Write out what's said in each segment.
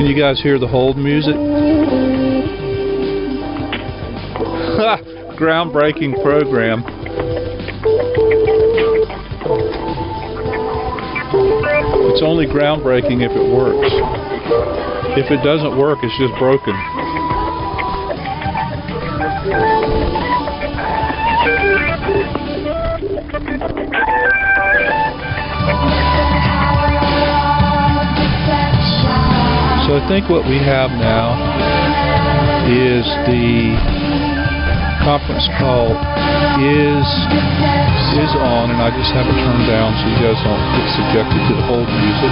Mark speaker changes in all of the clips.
Speaker 1: you guys hear the hold music? Groundbreaking program. It's only groundbreaking if it works. If it doesn't work, it's just broken. So I think what we have now is the conference call is on, and I just have it turned down so you guys don't get subjected to the hold music.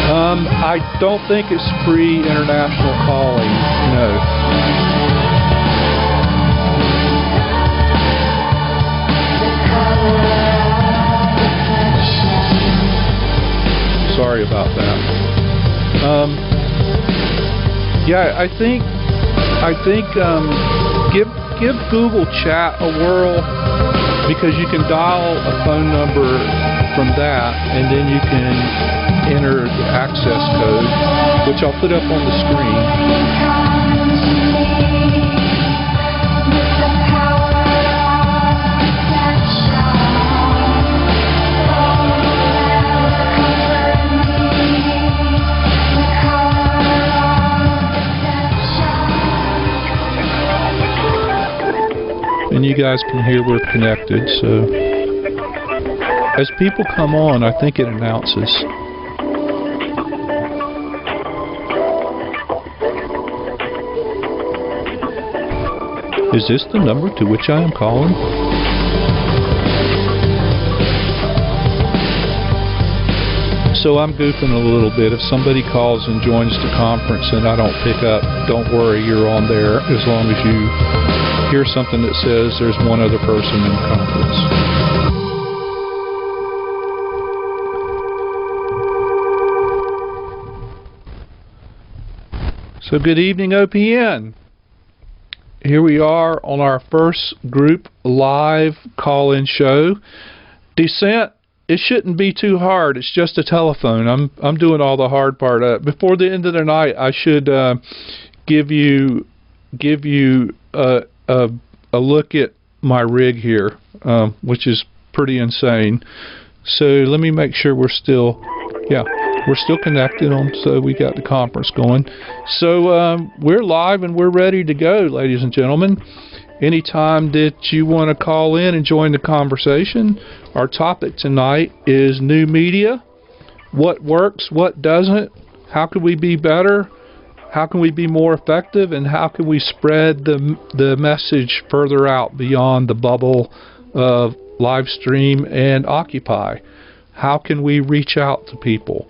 Speaker 1: I don't think it's free international calling, no. Sorry about that. Yeah, I think give Google Chat a whirl, because you can dial a phone number from that, and then you can enter the access code, which I'll put up on the screen. And you guys can hear we're connected, so as people come on, I think it announces. Is this the number to which I am calling? So I'm goofing a little bit. If somebody calls and joins the conference and I don't pick up, don't worry, you're on there, as long as you hear something that says there's one other person in the conference. So good evening, OPN. Here we are on our first group live call-in show. Descent, it shouldn't be too hard. It's just a telephone. I'm doing all the hard part. Before the end of the night, I should give you a look at my rig here, which is pretty insane. So let me make sure we're still connected on, so we got the conference going. So we're live and we're ready to go, ladies and gentlemen. Anytime that you want to call in and join the conversation, our topic tonight is new media. What works, what doesn't, how can we be better, how can we be more effective, and how can we spread the message further out beyond the bubble of live stream and Occupy? How can we reach out to people?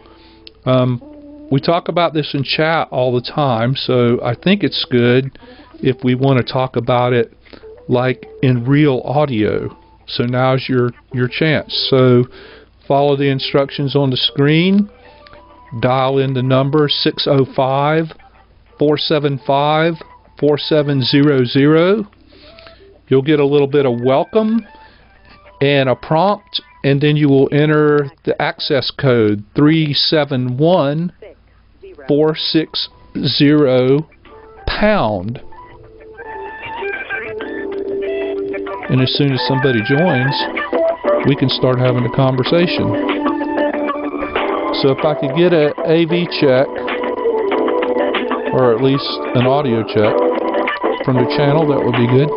Speaker 1: We talk about this in chat all the time, so I think it's good if we want to talk about it like in real audio. So now's your chance. So follow the instructions on the screen. Dial in the number 605-475-4700. You'll get a little bit of welcome and a prompt, and then you will enter the access code 371-460#. And as soon as somebody joins, we can start having a conversation. So if I could get an AV check, or at least an audio check from the channel, that would be good.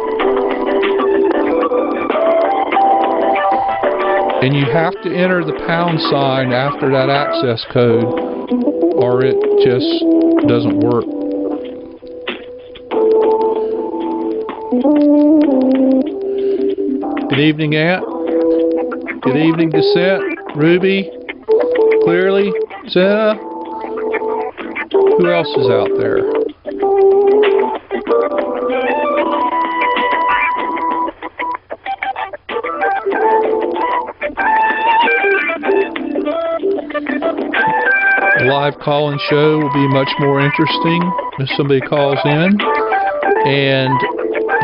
Speaker 1: And you have to enter the # after that access code, or it just doesn't work. Good evening, Ant. Good evening, Descent, Ruby, Clearly, Senna. Who else is out there? The live call-in show will be much more interesting if somebody calls in, and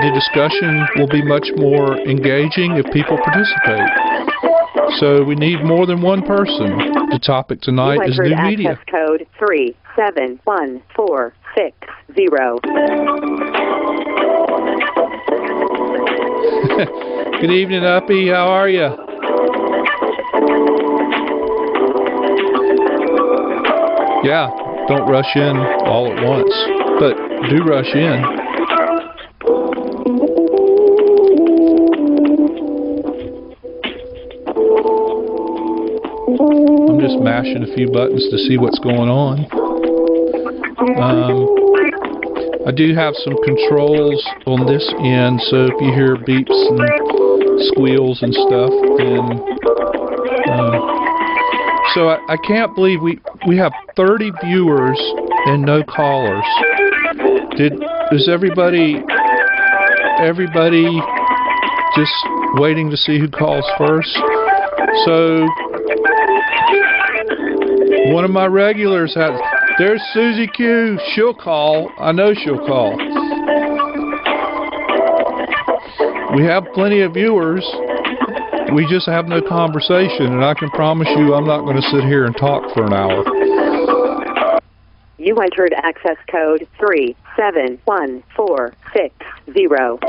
Speaker 1: the discussion will be much more engaging if people participate. So we need more than one person. The topic tonight is new media.
Speaker 2: Access code 371460.
Speaker 1: Good evening, Uppy. How are you? Yeah, don't rush in all at once, but do rush in. I'm just mashing a few buttons to see what's going on. I do have some controls on this end, so if you hear beeps and squeals and stuff, then so I can't believe we have 30 viewers and no callers. Is everybody just waiting to see who calls first? So one of my regulars has. There's Susie Q. She'll call. I know she'll call. We have plenty of viewers. We just have no conversation, and I can promise you I'm not going to sit here and talk for an hour.
Speaker 2: You entered access code 371460.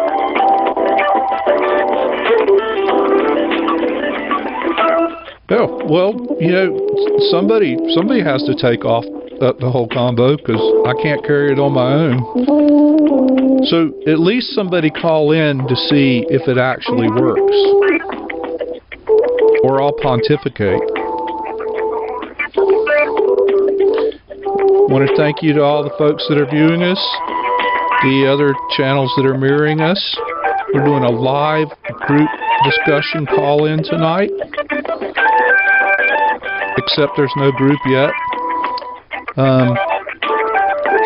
Speaker 1: Oh, well, you know, somebody has to take off the whole combo because I can't carry it on my own. So at least somebody call in to see if it actually works. Or I'll pontificate. I want to thank you to all the folks that are viewing us, the other channels that are mirroring us. We're doing a live group discussion call-in tonight. Except there's no group yet.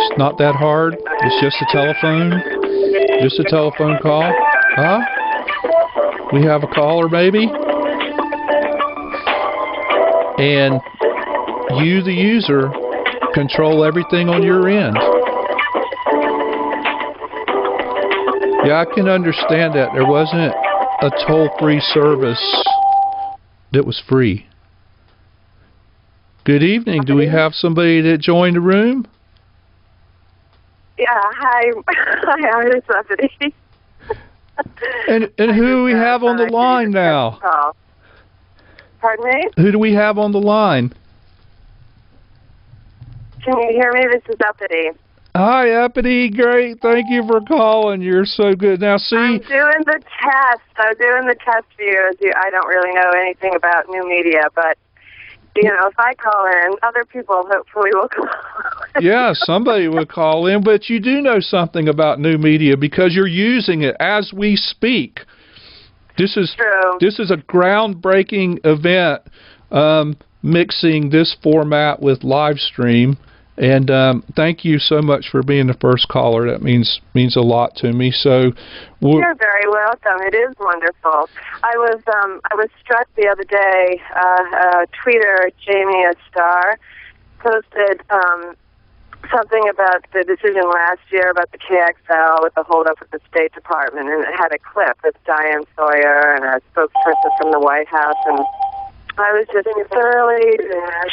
Speaker 1: It's not that hard. It's just a telephone. Just a telephone call. Huh? We have a caller, maybe? And you, the user, control everything on your end. Yeah, I can understand that. There wasn't a toll-free service that was free. Good evening. Do we have somebody that joined the room?
Speaker 3: Yeah, hi. Hi, I'm Stephanie.
Speaker 1: And who do we have on the line now?
Speaker 3: Pardon me?
Speaker 1: Who do we have on the line?
Speaker 3: Can you hear me? This is Uppity.
Speaker 1: Hi, Uppity. Great. Thank you for calling. You're so good. Now, see...
Speaker 3: I'm doing the test. I'm doing the test for you. I don't really know anything about new media, but, you know, if I call in, other people hopefully will call in.
Speaker 1: Yeah, somebody will call in, but you do know something about new media because you're using it as we speak. This is
Speaker 3: true.
Speaker 1: This is a groundbreaking event, mixing this format with live stream. And thank you so much for being the first caller. That means a lot to me. So
Speaker 3: you're very welcome. It is wonderful. I was struck the other day. Tweeter Jamie Star posted something about the decision last year about the KXL with the holdup with the State Department, and it had a clip with Diane Sawyer and a spokesperson from the White House, and I was just thoroughly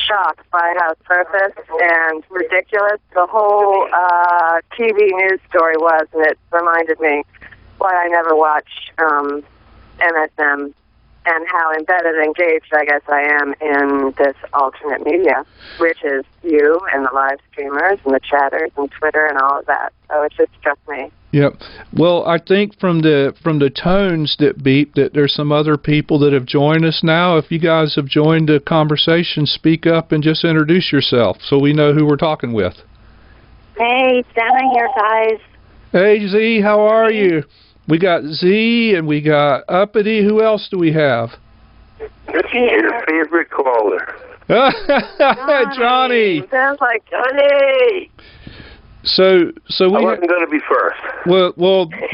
Speaker 3: shocked by how surface and ridiculous the whole TV news story was, and it reminded me why I never watch MSM and how embedded and engaged I guess I am in this alternate media, which is you and the live streamers and the chatters and Twitter and all of that. So it just struck me.
Speaker 1: Yep. Well, I think from the tones that beep that there's some other people that have joined us now. If you guys have joined the conversation, speak up and just introduce yourself so we know who we're talking with.
Speaker 4: Hey, it's Dana here, guys.
Speaker 1: Hey, Z, how are you? We got Z and we got Uppity. Who else do we have?
Speaker 5: Your favorite caller.
Speaker 1: Johnny.
Speaker 3: Sounds like Johnny.
Speaker 1: So
Speaker 5: I wasn't going to be first.
Speaker 1: Well,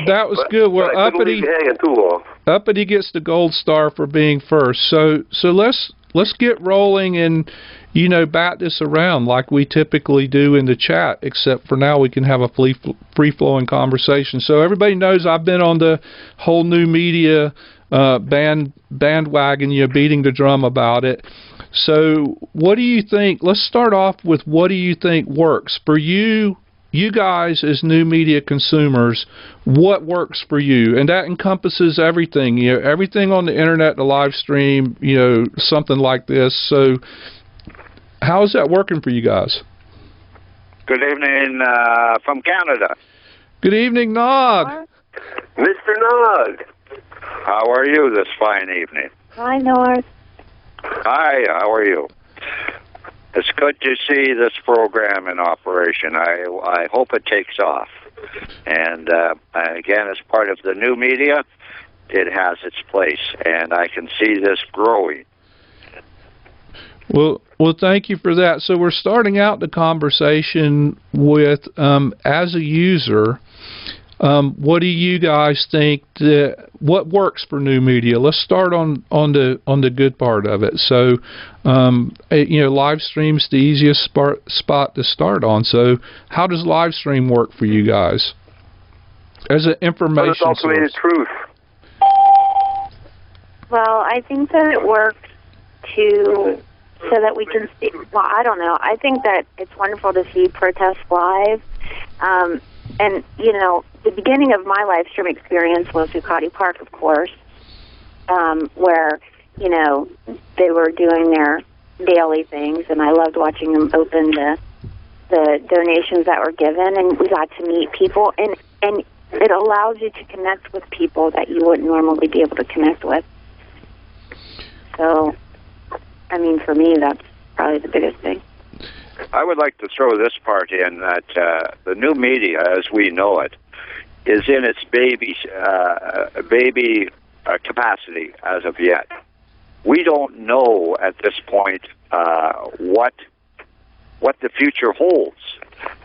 Speaker 1: that was good. Well,
Speaker 5: I couldn't leave you hanging too long.
Speaker 1: Uppity gets the gold star for being first. So let's get rolling and bat this around like we typically do in the chat. Except for now, we can have a free flowing conversation. So everybody knows I've been on the whole new media bandwagon, beating the drum about it. So what do you think? Let's start off with what do you think works for you? You guys as new media consumers, what works for you? And that encompasses everything, everything on the internet, the live stream, something like this. So how is that working for you guys?
Speaker 6: Good evening from Canada.
Speaker 1: Good evening, Nog.
Speaker 5: Mr. Nog.
Speaker 6: How are you this fine evening?
Speaker 4: Hi, North.
Speaker 6: Hi, how are you? It's good to see this program in operation. I hope it takes off. And again, as part of the new media, it has its place, and I can see this growing.
Speaker 1: Well, thank you for that. So we're starting out the conversation with, as a user, what do you guys think what works for new media? Let's start on the good part of it. So, live stream's the easiest spot to start on. So, how does live stream work for you guys as an information source?
Speaker 5: Truth.
Speaker 4: Well, I think that it works so that we can see. Well, I don't know. I think that it's wonderful to see protests live. And, the beginning of my live stream experience was Zuccotti Park, of course, where, they were doing their daily things, and I loved watching them open the donations that were given, and we got to meet people, and it allows you to connect with people that you wouldn't normally be able to connect with. So, for me, that's probably the biggest thing.
Speaker 6: I would like to throw this part in that the new media, as we know it, is in its baby capacity as of yet. We don't know at this point what the future holds.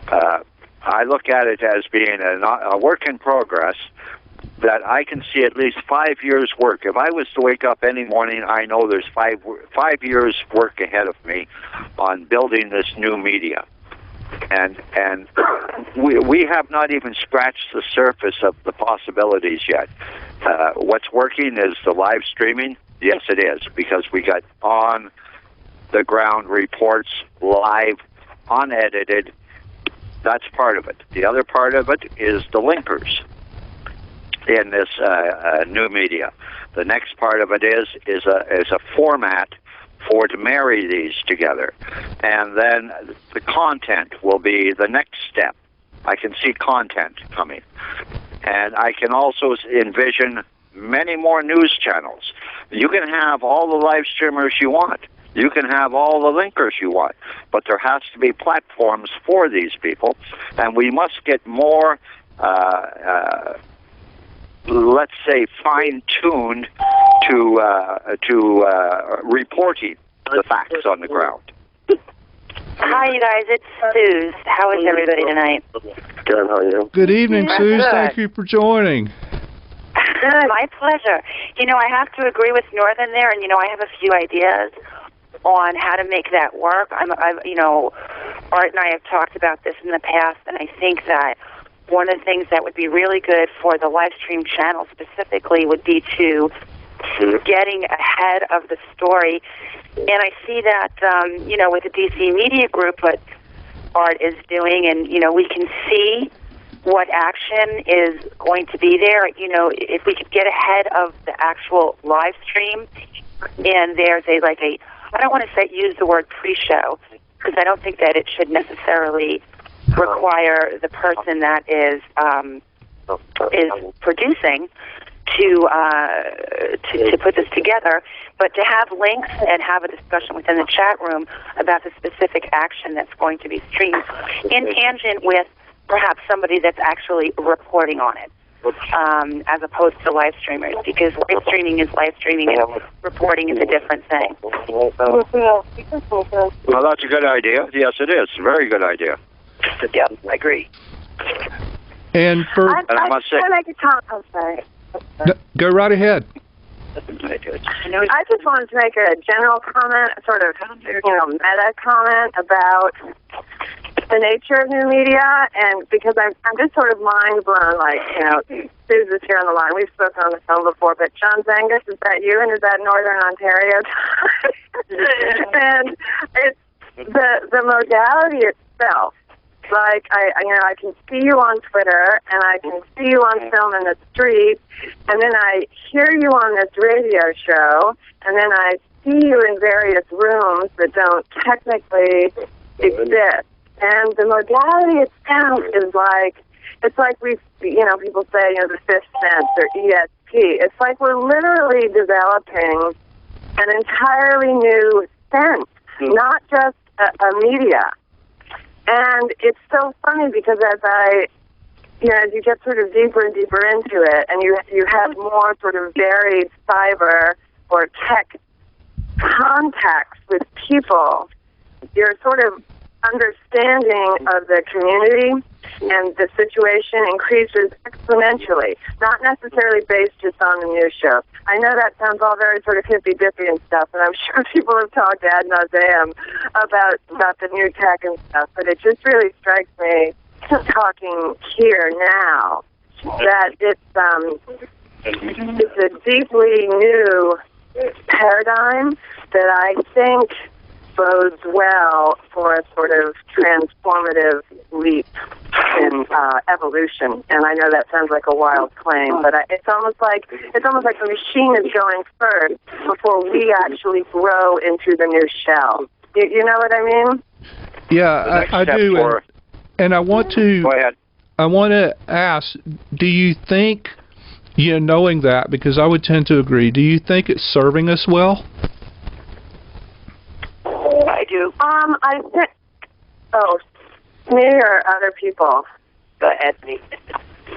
Speaker 6: I look at it as being a work in progress that I can see at least 5 years' work. If I was to wake up any morning, I know there's 5 years' work ahead of me on building this new media. And we have not even scratched the surface of the possibilities yet. What's working is the live streaming. Yes, it is, because we got on-the-ground reports, live, unedited. That's part of it. The other part of it is the linkers in this new media. The next part of it is a format to marry these together, and then the content will be the next step. I can see content coming, and I can also envision many more news channels. You can have all the live streamers you want. You can have all the linkers you want, but there has to be platforms for these people, and we must get more let's say, fine-tuned to reporting the facts on the ground.
Speaker 4: Hi, you guys. It's Suze. How is everybody tonight?
Speaker 5: Good, how are you?
Speaker 1: Good evening, Suze. Thank you for joining.
Speaker 4: Good. My pleasure. I have to agree with Northern there, and, I have a few ideas on how to make that work. Art and I have talked about this in the past, and I think that one of the things that would be really good for the live stream channel specifically would be to getting ahead of the story. And I see that, with the DC Media Group, what Art is doing, and, we can see what action is going to be there. If we could get ahead of the actual live stream, and there's I don't want to use the word pre-show, because I don't think that it should necessarily require the person that is producing to put this together, but to have links and have a discussion within the chat room about the specific action that's going to be streamed in tangent with perhaps somebody that's actually reporting on it, as opposed to live streamers, because live streaming is live streaming and reporting is a different thing.
Speaker 6: Well, that's a good idea. Yes, it is. A very good idea.
Speaker 2: Yeah, I agree.
Speaker 1: And
Speaker 6: I must say,
Speaker 3: Can I make a comment? I'm sorry.
Speaker 1: go right ahead.
Speaker 3: I just wanted to make a general comment, sort of, meta comment about the nature of new media, and because I'm just sort of mind blown. Like, you know, Susan's here on the line. We've spoken on the phone before, but John Zangus, is that you? And is that Northern Ontario? And it's the modality itself. Like, I can see you on Twitter, and I can see you on film in the street, and then I hear you on this radio show, and then I see you in various rooms that don't technically exist. And the modality itself is like, it's like people say, the fifth sense or ESP. It's like we're literally developing an entirely new sense, not just a media. And it's so funny because as you get sort of deeper and deeper into it, and you have more sort of varied cyber or tech contacts with people, your sort of understanding of the community and the situation increases exponentially, not necessarily based just on the news show. I know that sounds all very sort of hippy-dippy and stuff, and I'm sure people have talked ad nauseum about the new tech and stuff, but it just really strikes me, talking here now, that it's a deeply new paradigm that I think bodes well for a sort of transformative leap in evolution. And I know that sounds like a wild claim, but it's almost like the machine is going first before we actually grow into the new shell. You know what I mean?
Speaker 1: Yeah, I do. And I want to.
Speaker 6: Go ahead.
Speaker 1: I want to ask: do you think, knowing that, because I would tend to agree, do you think it's serving us well?
Speaker 2: I do.
Speaker 3: I think. Oh, me or other people?
Speaker 2: Go ahead, me.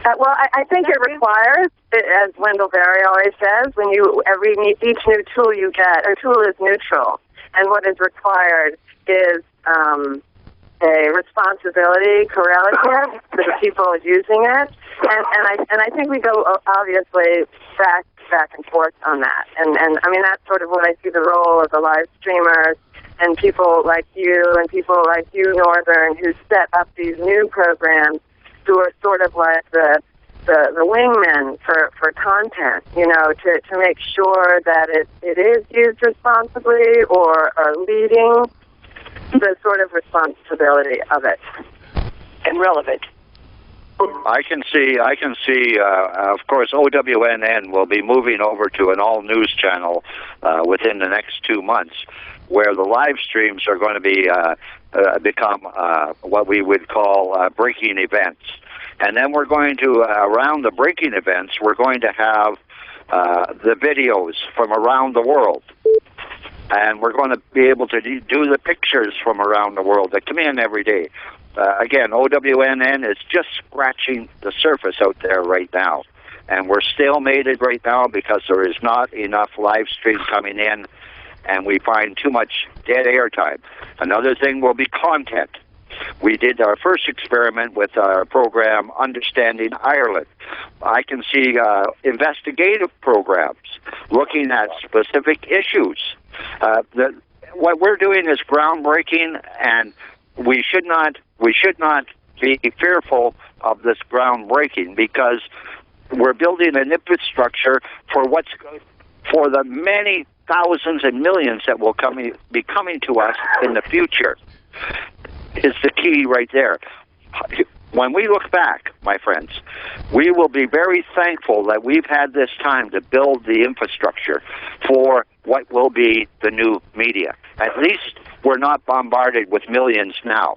Speaker 3: Well, I think it requires, as Wendell Berry always says, when each new tool you get, a tool is neutral, and what is required is a responsibility correlative to the people using it, and I think we go obviously back and forth on that, and I mean that's sort of what I see the role of the live streamers and people like you and people like you, Northern, who set up these new programs, who are sort of like the wingmen for content, to make sure that it is used responsibly or leading the sort of responsibility of it.
Speaker 2: And relevant.
Speaker 6: I can see. Of course, OWNN will be moving over to an all-news channel within the next 2 months, where the live streams are going to be become what we would call breaking events. And then we're going to, around the breaking events, we're going to have the videos from around the world. And we're going to be able to do the pictures from around the world that come in every day. Again, OWNN is just scratching the surface out there right now. And we're stalemated right now because there is not enough live stream coming in, and we find too much dead air time. Another thing will be content. We did our first experiment with our program, Understanding Ireland. I can see investigative programs looking at specific issues. What we're doing is groundbreaking, and we should not be fearful of this groundbreaking, because we're building an infrastructure for the many thousands and millions that will be coming to us in the future. Is the key right there. When we look back, my friends, we will be very thankful that we've had this time to build the infrastructure for what will be the new media. At least we're not bombarded with millions now.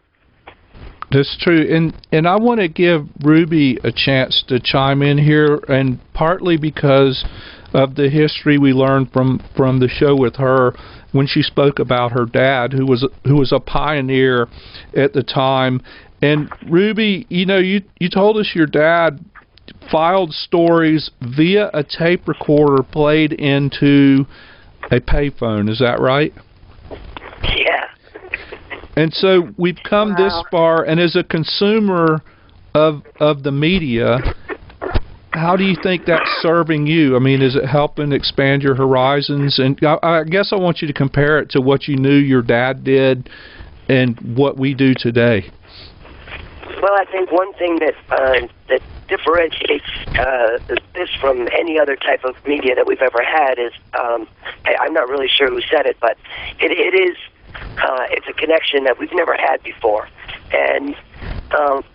Speaker 1: That's true, and I want to give Ruby a chance to chime in here, and partly because of the history we learned from the show with her when she spoke about her dad, who was a pioneer at the time. And Ruby, you told us your dad filed stories via a tape recorder played into a payphone. Is that right?
Speaker 2: Yeah.
Speaker 1: And so we've come this far, and as a consumer of the media, how do you think that's serving you? I mean, is it helping expand your horizons? And I guess I want you to compare it to what you knew your dad did and what we do today.
Speaker 2: Well, I think one thing that that differentiates this from any other type of media that we've ever had is I'm not really sure who said it, but it's a connection that we've never had before. And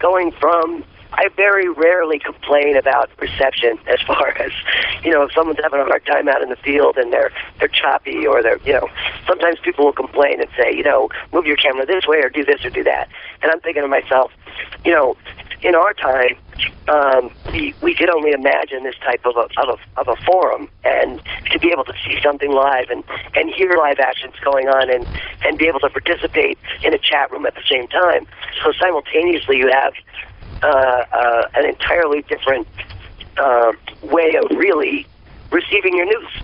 Speaker 2: going from, I very rarely complain about reception as far as, if someone's having a hard time out in the field and they're choppy or they're, sometimes people will complain and say, move your camera this way or do this or do that. And I'm thinking to myself, in our time, we could only imagine this type of a forum, and to be able to see something live and hear live actions going on and be able to participate in a chat room at the same time. So simultaneously you have an entirely different way of really receiving your news.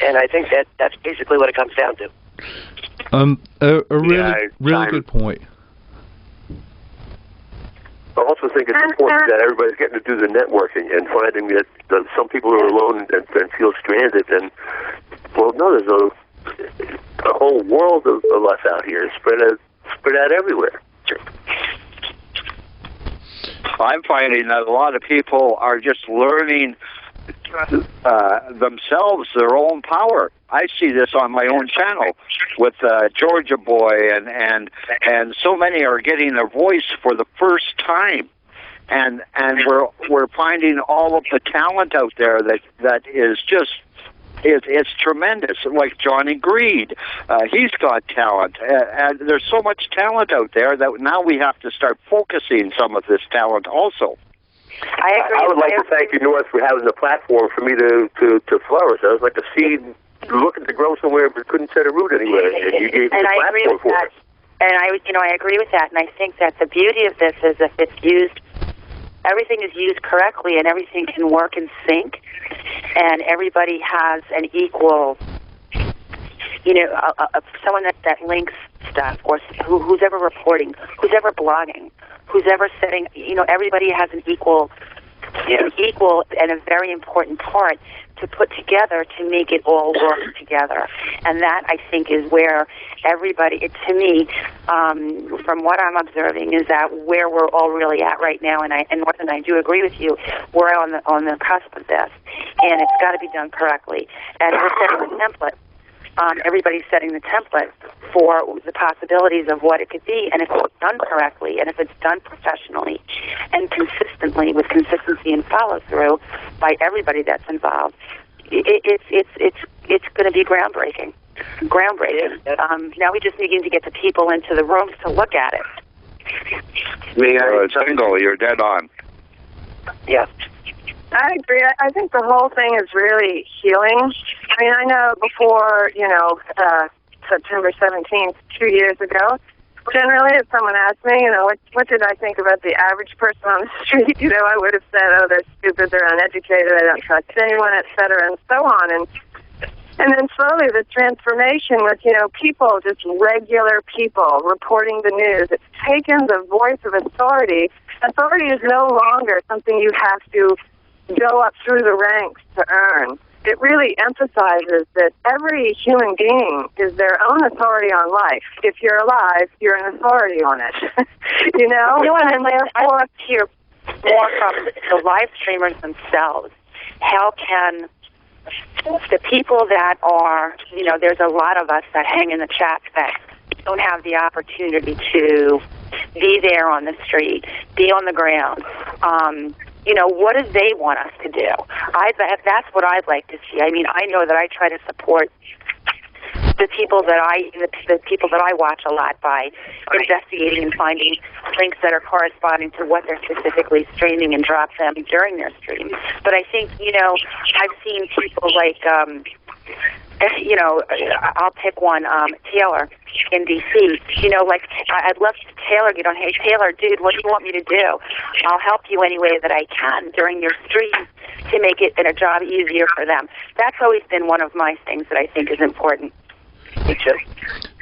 Speaker 2: And I think that's basically what it comes down to.
Speaker 1: A really good point.
Speaker 5: I also think it's important that everybody's getting to do the networking and finding that some people are alone and feel stranded. And, well, no, there's a whole world of us out here spread out everywhere.
Speaker 6: I'm finding that a lot of people are just learning themselves, their own power. I see this on my own channel with Georgia Boy, and so many are getting their voice for the first time, and we're finding all of the talent out there that is just. It's tremendous. Like Johnny Greed, he's got talent, and there's so much talent out there that now we have to start focusing some of this talent also.
Speaker 4: I agree.
Speaker 5: I would like to thank you, North, for having the platform for me to flourish. I was like a seed looking to grow somewhere but couldn't set a root anywhere, and you gave me the platform for it.
Speaker 4: And I agree with that, and I think that the beauty of this is if it's used, everything is used correctly, and everything can work in sync, and everybody has an equal, someone that links stuff, or who's ever reporting, who's ever blogging, who's ever setting, everybody has an equal and a very important part to put together to make it all work together. And that, I think, is where everybody, to me, from what I'm observing, is that where we're all really at right now. And North and I do agree with you. We're on the cusp of this, and it's got to be done correctly. And we're setting the template. Everybody's setting the template for the possibilities of what it could be, and if it's done correctly, and if it's done professionally and consistently, with consistency and follow through by everybody that's involved, it's going to be groundbreaking. Now we just need to get the people into the rooms to look at it.
Speaker 6: Single, you're dead on.
Speaker 2: Yeah.
Speaker 3: I agree. I think the whole thing is really healing. I mean, I know before, September 17th, 2 years ago, generally if someone asked me, what did I think about the average person on the street, I would have said, oh, they're stupid, they're uneducated, they don't trust anyone, et cetera, and so on. And then slowly the transformation with, people, just regular people reporting the news. It's taken the voice of authority. Authority is no longer something you have to go up through the ranks to earn. It really emphasizes that every human being is their own authority on life. If you're alive, you're an authority on it. And
Speaker 4: I want to hear more from the live streamers themselves. How can the people that are, there's a lot of us that hang in the chat that don't have the opportunity to be there on the street, be on the ground. What do they want us to do? That's what I'd like to see. I mean, I know that I try to support the people that I watch a lot by investigating and finding links that are corresponding to what they're specifically streaming and drop them during their stream. But I think, I've seen people like, I'll pick one, Taylor in D.C. I'd love to Taylor get on, hey, Taylor, dude, what do you want me to do? I'll help you any way that I can during your stream to make it a job easier for them. That's always been one of my things that I think is important.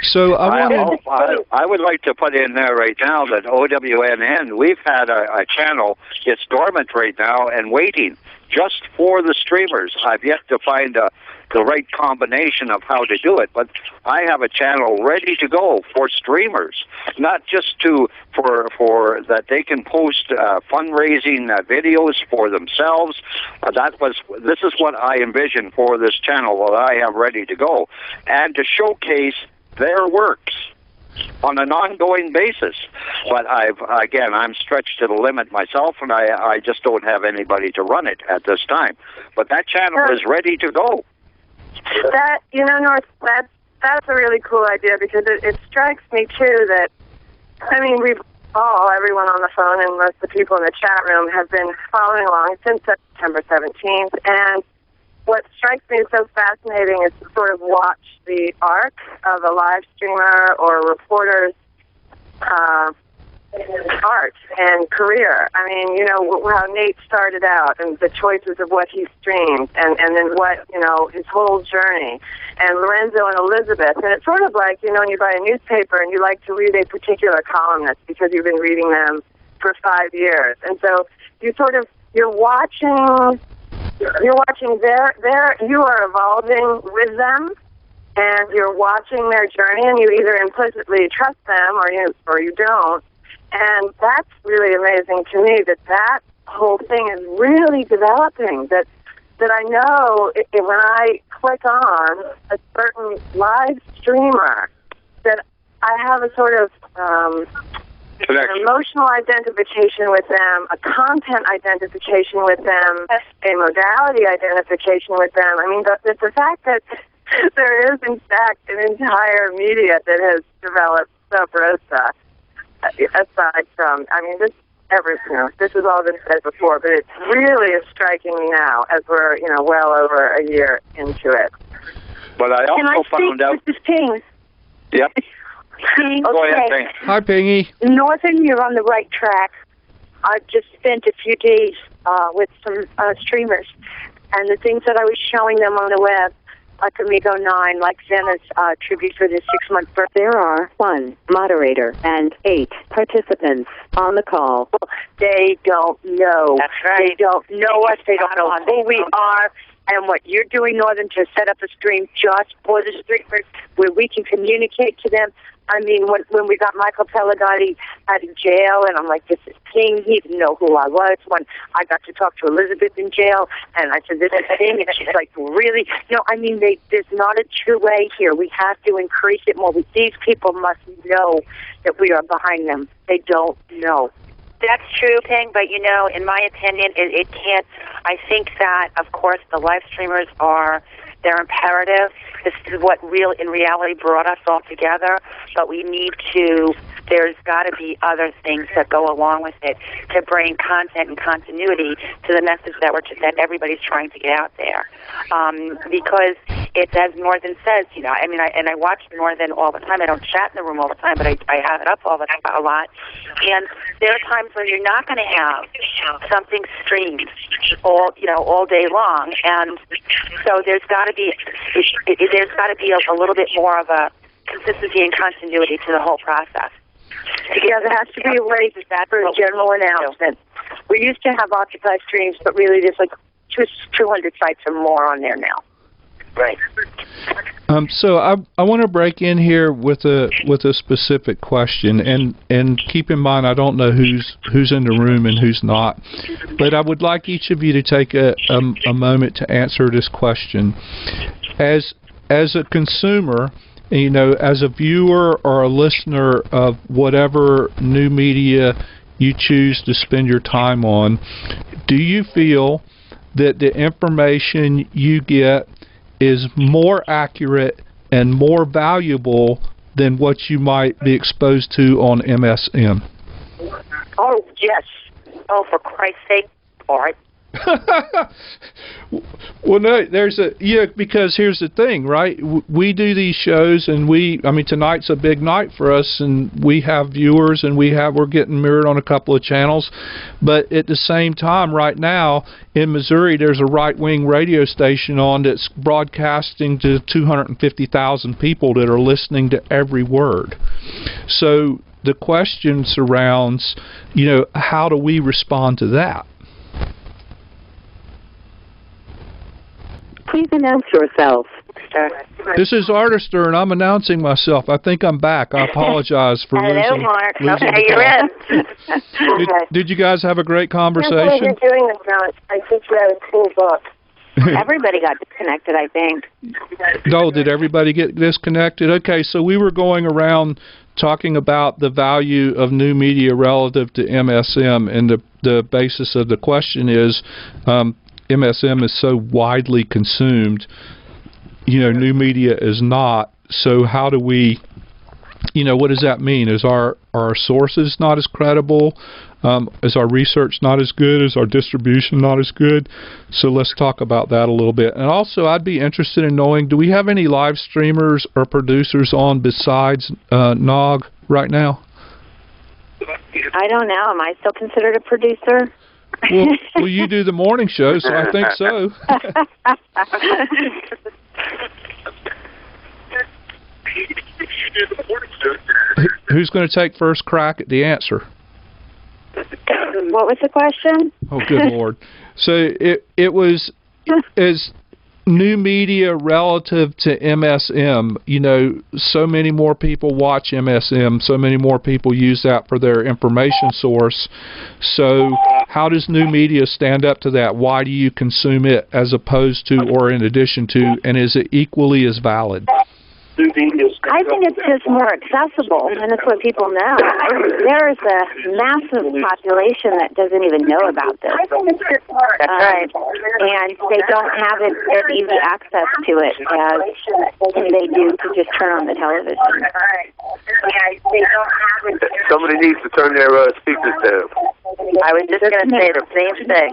Speaker 1: So
Speaker 6: I would like to put in there right now that OWNN, we've had a channel, it's dormant right now and waiting. just for the streamers. I've yet to find the right combination of how to do it, but I have a channel ready to go for streamers, not just for that they can post fundraising videos for themselves. This is what I envision for this channel that I have ready to go, and to showcase their works on an ongoing basis. But I'm stretched to the limit myself, and I just don't have anybody to run it at this time. But that channel is ready to go.
Speaker 3: That, North, that's a really cool idea, because it strikes me too that, everyone on the phone and most of the people in the chat room have been following along since September 17th, and what strikes me as so fascinating is to sort of watch the arc of a live streamer or a reporter's art and career. How Nate started out and the choices of what he streamed, and then what, his whole journey, and Lorenzo and Elizabeth. And it's sort of like, when you buy a newspaper and you like to read a particular columnist because you've been reading them for 5 years. And so you're watching you are evolving with them, and you're watching their journey, and you either implicitly trust them or you don't. And that's really amazing to me, that whole thing is really developing, that I know when I click on a certain live streamer, that I have a sort of an emotional identification with them, a content identification with them, a modality identification with them. The fact that there is, in fact, an entire media that has developed Sub Rosa, aside from, this has all been said before, but it really is striking me now as we're, well over a year into it.
Speaker 6: But I also found out...
Speaker 7: This is Ping.
Speaker 6: Yep.
Speaker 7: Ping.
Speaker 6: Go ahead,
Speaker 7: Okay.
Speaker 6: Ping.
Speaker 1: Hi, Pingy.
Speaker 7: Northern, you're on the right track. I've just spent a few days with some streamers, and the things that I was showing them on the web, like Amigo 9, like Zena's tribute for this 6-month birthday.
Speaker 8: There are 1 moderator and 8 participants on the call.
Speaker 7: They don't know.
Speaker 4: That's right.
Speaker 7: They don't know us. They don't know who we are. And what you're doing, Northern, to set up a stream just for the streamers where we can communicate to them. When we got Michael Pellegatti out of jail, and I'm like, this is Ping, he didn't know who I was. When I got to talk to Elizabeth in jail, and I said, this is Ping, and she's like, really? No, there's not a true way here. We have to increase it more. These people must know that we are behind them. They don't know.
Speaker 4: That's true, Ping, but in my opinion, it can't. I think that, of course, the live streamers they're imperative. This is what in reality brought us all together, but there's got to be other things that go along with it to bring content and continuity to the message that everybody's trying to get out there. Because it's, as Northern says, I watch Northern all the time. I don't chat in the room all the time, but I have it up all the time a lot. And there are times when you're not going to have something streamed all day long, and so there's got to be a little bit more of a consistency and continuity to the whole process.
Speaker 7: Yeah, there has to be a way for a general announcement. We used to have occupied streams, but really there's like 200 sites or more on there now.
Speaker 2: Right.
Speaker 1: So I want to break in here with a specific question, and keep in mind I don't know who's in the room and who's not, but I would like each of you to take a moment to answer this question. As a consumer, as a viewer or a listener of whatever new media you choose to spend your time on, do you feel that the information you get is more accurate and more valuable than what you might be exposed to on MSM?
Speaker 7: Oh, yes.
Speaker 4: Oh, for Christ's sake, Art.
Speaker 1: Well, no, because here's the thing, right? We do these shows, and tonight's a big night for us, and we have viewers, and we're getting mirrored on a couple of channels. But at the same time, right now in Missouri, there's a right-wing radio station on that's broadcasting to 250,000 people that are listening to every word. So the question surrounds, how do we respond to that?
Speaker 8: Please announce yourself.
Speaker 1: This is Artister, and I'm announcing myself. I think I'm back. I apologize for
Speaker 4: Hello,
Speaker 1: losing.
Speaker 4: Mark.
Speaker 1: losing
Speaker 4: Okay,
Speaker 1: the
Speaker 4: you're
Speaker 1: call.
Speaker 4: in.
Speaker 1: Did you guys have a great conversation?
Speaker 3: Yes, you're doing this now. I think you had a cool book.
Speaker 4: Everybody got disconnected, I think.
Speaker 1: No, did everybody get disconnected? Okay, so we were going around talking about the value of new media relative to MSM, and the basis of the question is MSM is so widely consumed, new media is not. So how do we, what does that mean? Is our sources not as credible? Is our research not as good? Is our distribution not as good? So let's talk about that a little bit. And also, I'd be interested in knowing, do we have any live streamers or producers on besides Nog right now?
Speaker 4: I don't know. Am I still considered a producer?
Speaker 1: Well, you do the morning show, so I think so. Who's going to take first crack at the answer?
Speaker 4: What was the question?
Speaker 1: Oh, good Lord. So it was as new media relative to MSM. So many more people watch MSM, so many more people use that for their information source. So how does new media stand up to that? Why do you consume it as opposed to or in addition to, and is it equally as valid?
Speaker 4: I think it's just more accessible, and it's what people know. There is a massive population that doesn't even know about this. That's right. And they don't have as easy access to it as they do to just turn on the television.
Speaker 5: Somebody needs to turn their speakers down.
Speaker 4: I was just going to say the same thing.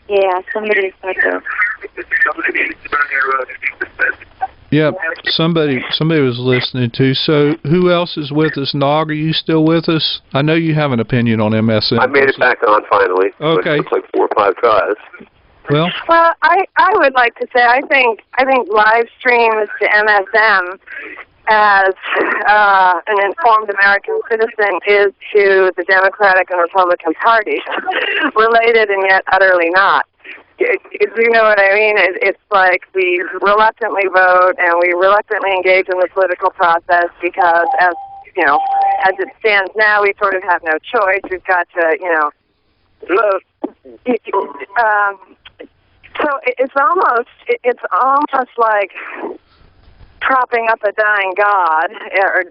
Speaker 4: Yeah, somebody's got to.
Speaker 5: Somebody needs to turn their speakers down.
Speaker 1: Yep, somebody was listening to. So who else is with us? Nog, are you still with us? I know you have an opinion on MSM.
Speaker 5: I made it back on finally.
Speaker 1: Okay.
Speaker 5: It took like 4 or 5 tries.
Speaker 1: Well,
Speaker 3: I would like to say I think live streams to MSM as an informed American citizen is to the Democratic and Republican parties related and yet utterly not. You know what I mean? It's like we reluctantly vote and we reluctantly engage in the political process because, as it stands now, we sort of have no choice. We've got to, vote. So it's almost like propping up a dying god or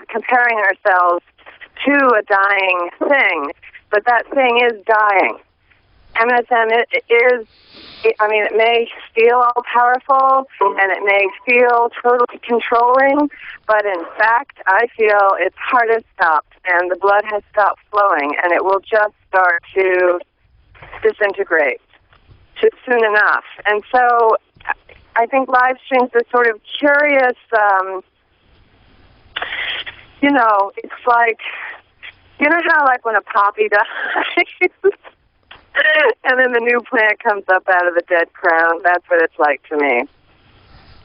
Speaker 3: comparing ourselves to a dying thing, but that thing is dying. MSM it may feel all powerful and it may feel totally controlling, but in fact, I feel its heart has stopped and the blood has stopped flowing, and it will just start to disintegrate soon enough. And so I think live streams are sort of curious, it's like, how like when a poppy dies and then the new plant comes up out of the dead crown? That's what it's like to me.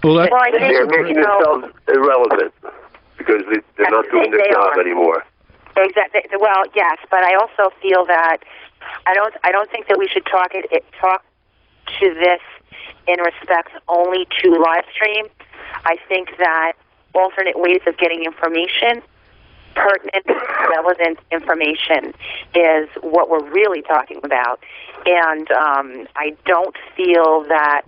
Speaker 1: Well,
Speaker 4: I think
Speaker 5: they're making themselves irrelevant because they're not doing their job anymore.
Speaker 4: Exactly. Well, yes, but I also feel that I don't think that we should talk to this in respect only to live stream. I think that alternate ways of getting information, pertinent, relevant information, is what we're really talking about. And I don't feel that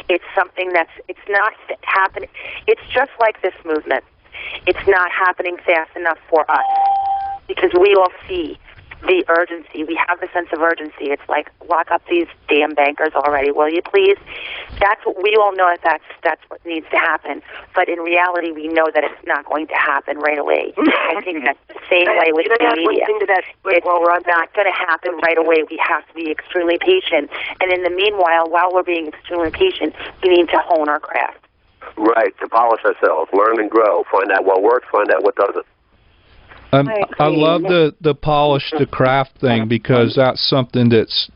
Speaker 4: it's something it's not happening. It's just like this movement. It's not happening fast enough for us because we all see the urgency. We have the sense of urgency. It's like, lock up these damn bankers already, will you please? That's what we all know. That's what needs to happen. But in reality, we know that it's not going to happen right away. I think that's the same way with the media. It's not going to happen right away. We have to be extremely patient. And in the meanwhile, while we're being extremely patient, we need to hone our craft.
Speaker 5: Right, to polish ourselves, learn and grow, find out what works, find out what doesn't.
Speaker 1: I love the polish the craft thing because that's something that's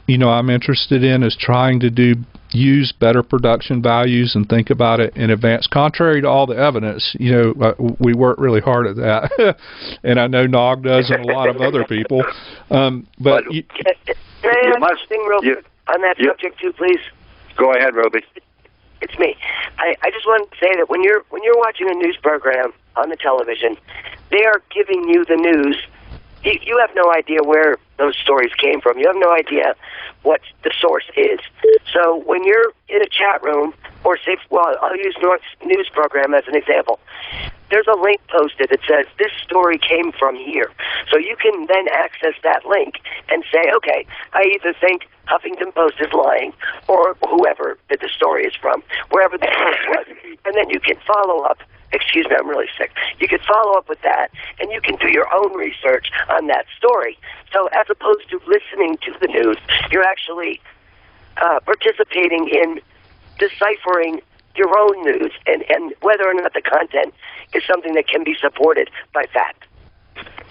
Speaker 1: I'm interested in, is trying to use better production values and think about it in advance. Contrary to all the evidence, we work really hard at that, and I know Nog does and a lot of other people. But
Speaker 2: on that subject too, please?
Speaker 6: Go ahead, Ruby.
Speaker 2: It's me. I just want to say that when you're watching a news program on the television, they are giving you the news. You have no idea where those stories came from. You have no idea what the source is. So when you're in a chat room, or say, well, I'll use North's news program as an example. There's a link posted that says this story came from here. So you can then access that link and say, okay, I either think Huffington Post is lying or whoever that the story is from, wherever the source was. And then you can follow up. Excuse me, I'm really sick. You can follow up with that, and you can do your own research on that story. So as opposed to listening to the news, you're actually participating in deciphering your own news and whether or not the content is something that can be supported by fact.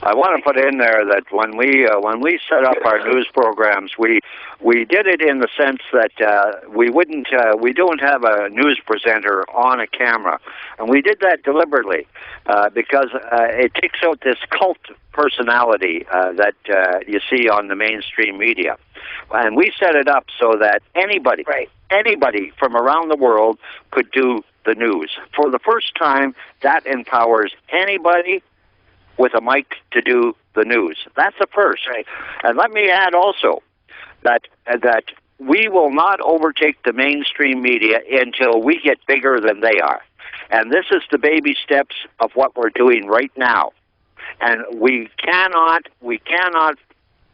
Speaker 6: I want to put in there that when we set up our news programs, we did it in the sense that we don't have a news presenter on a camera, and we did that deliberately because it takes out this cult personality that you see on the mainstream media, and we set it up so that anybody from around the world could do the news. For the first time, that empowers anybody with a mic to do the news. That's the first.
Speaker 2: Right.
Speaker 6: And let me add also that we will not overtake the mainstream media until we get bigger than they are. And this is the baby steps of what we're doing right now. And we cannot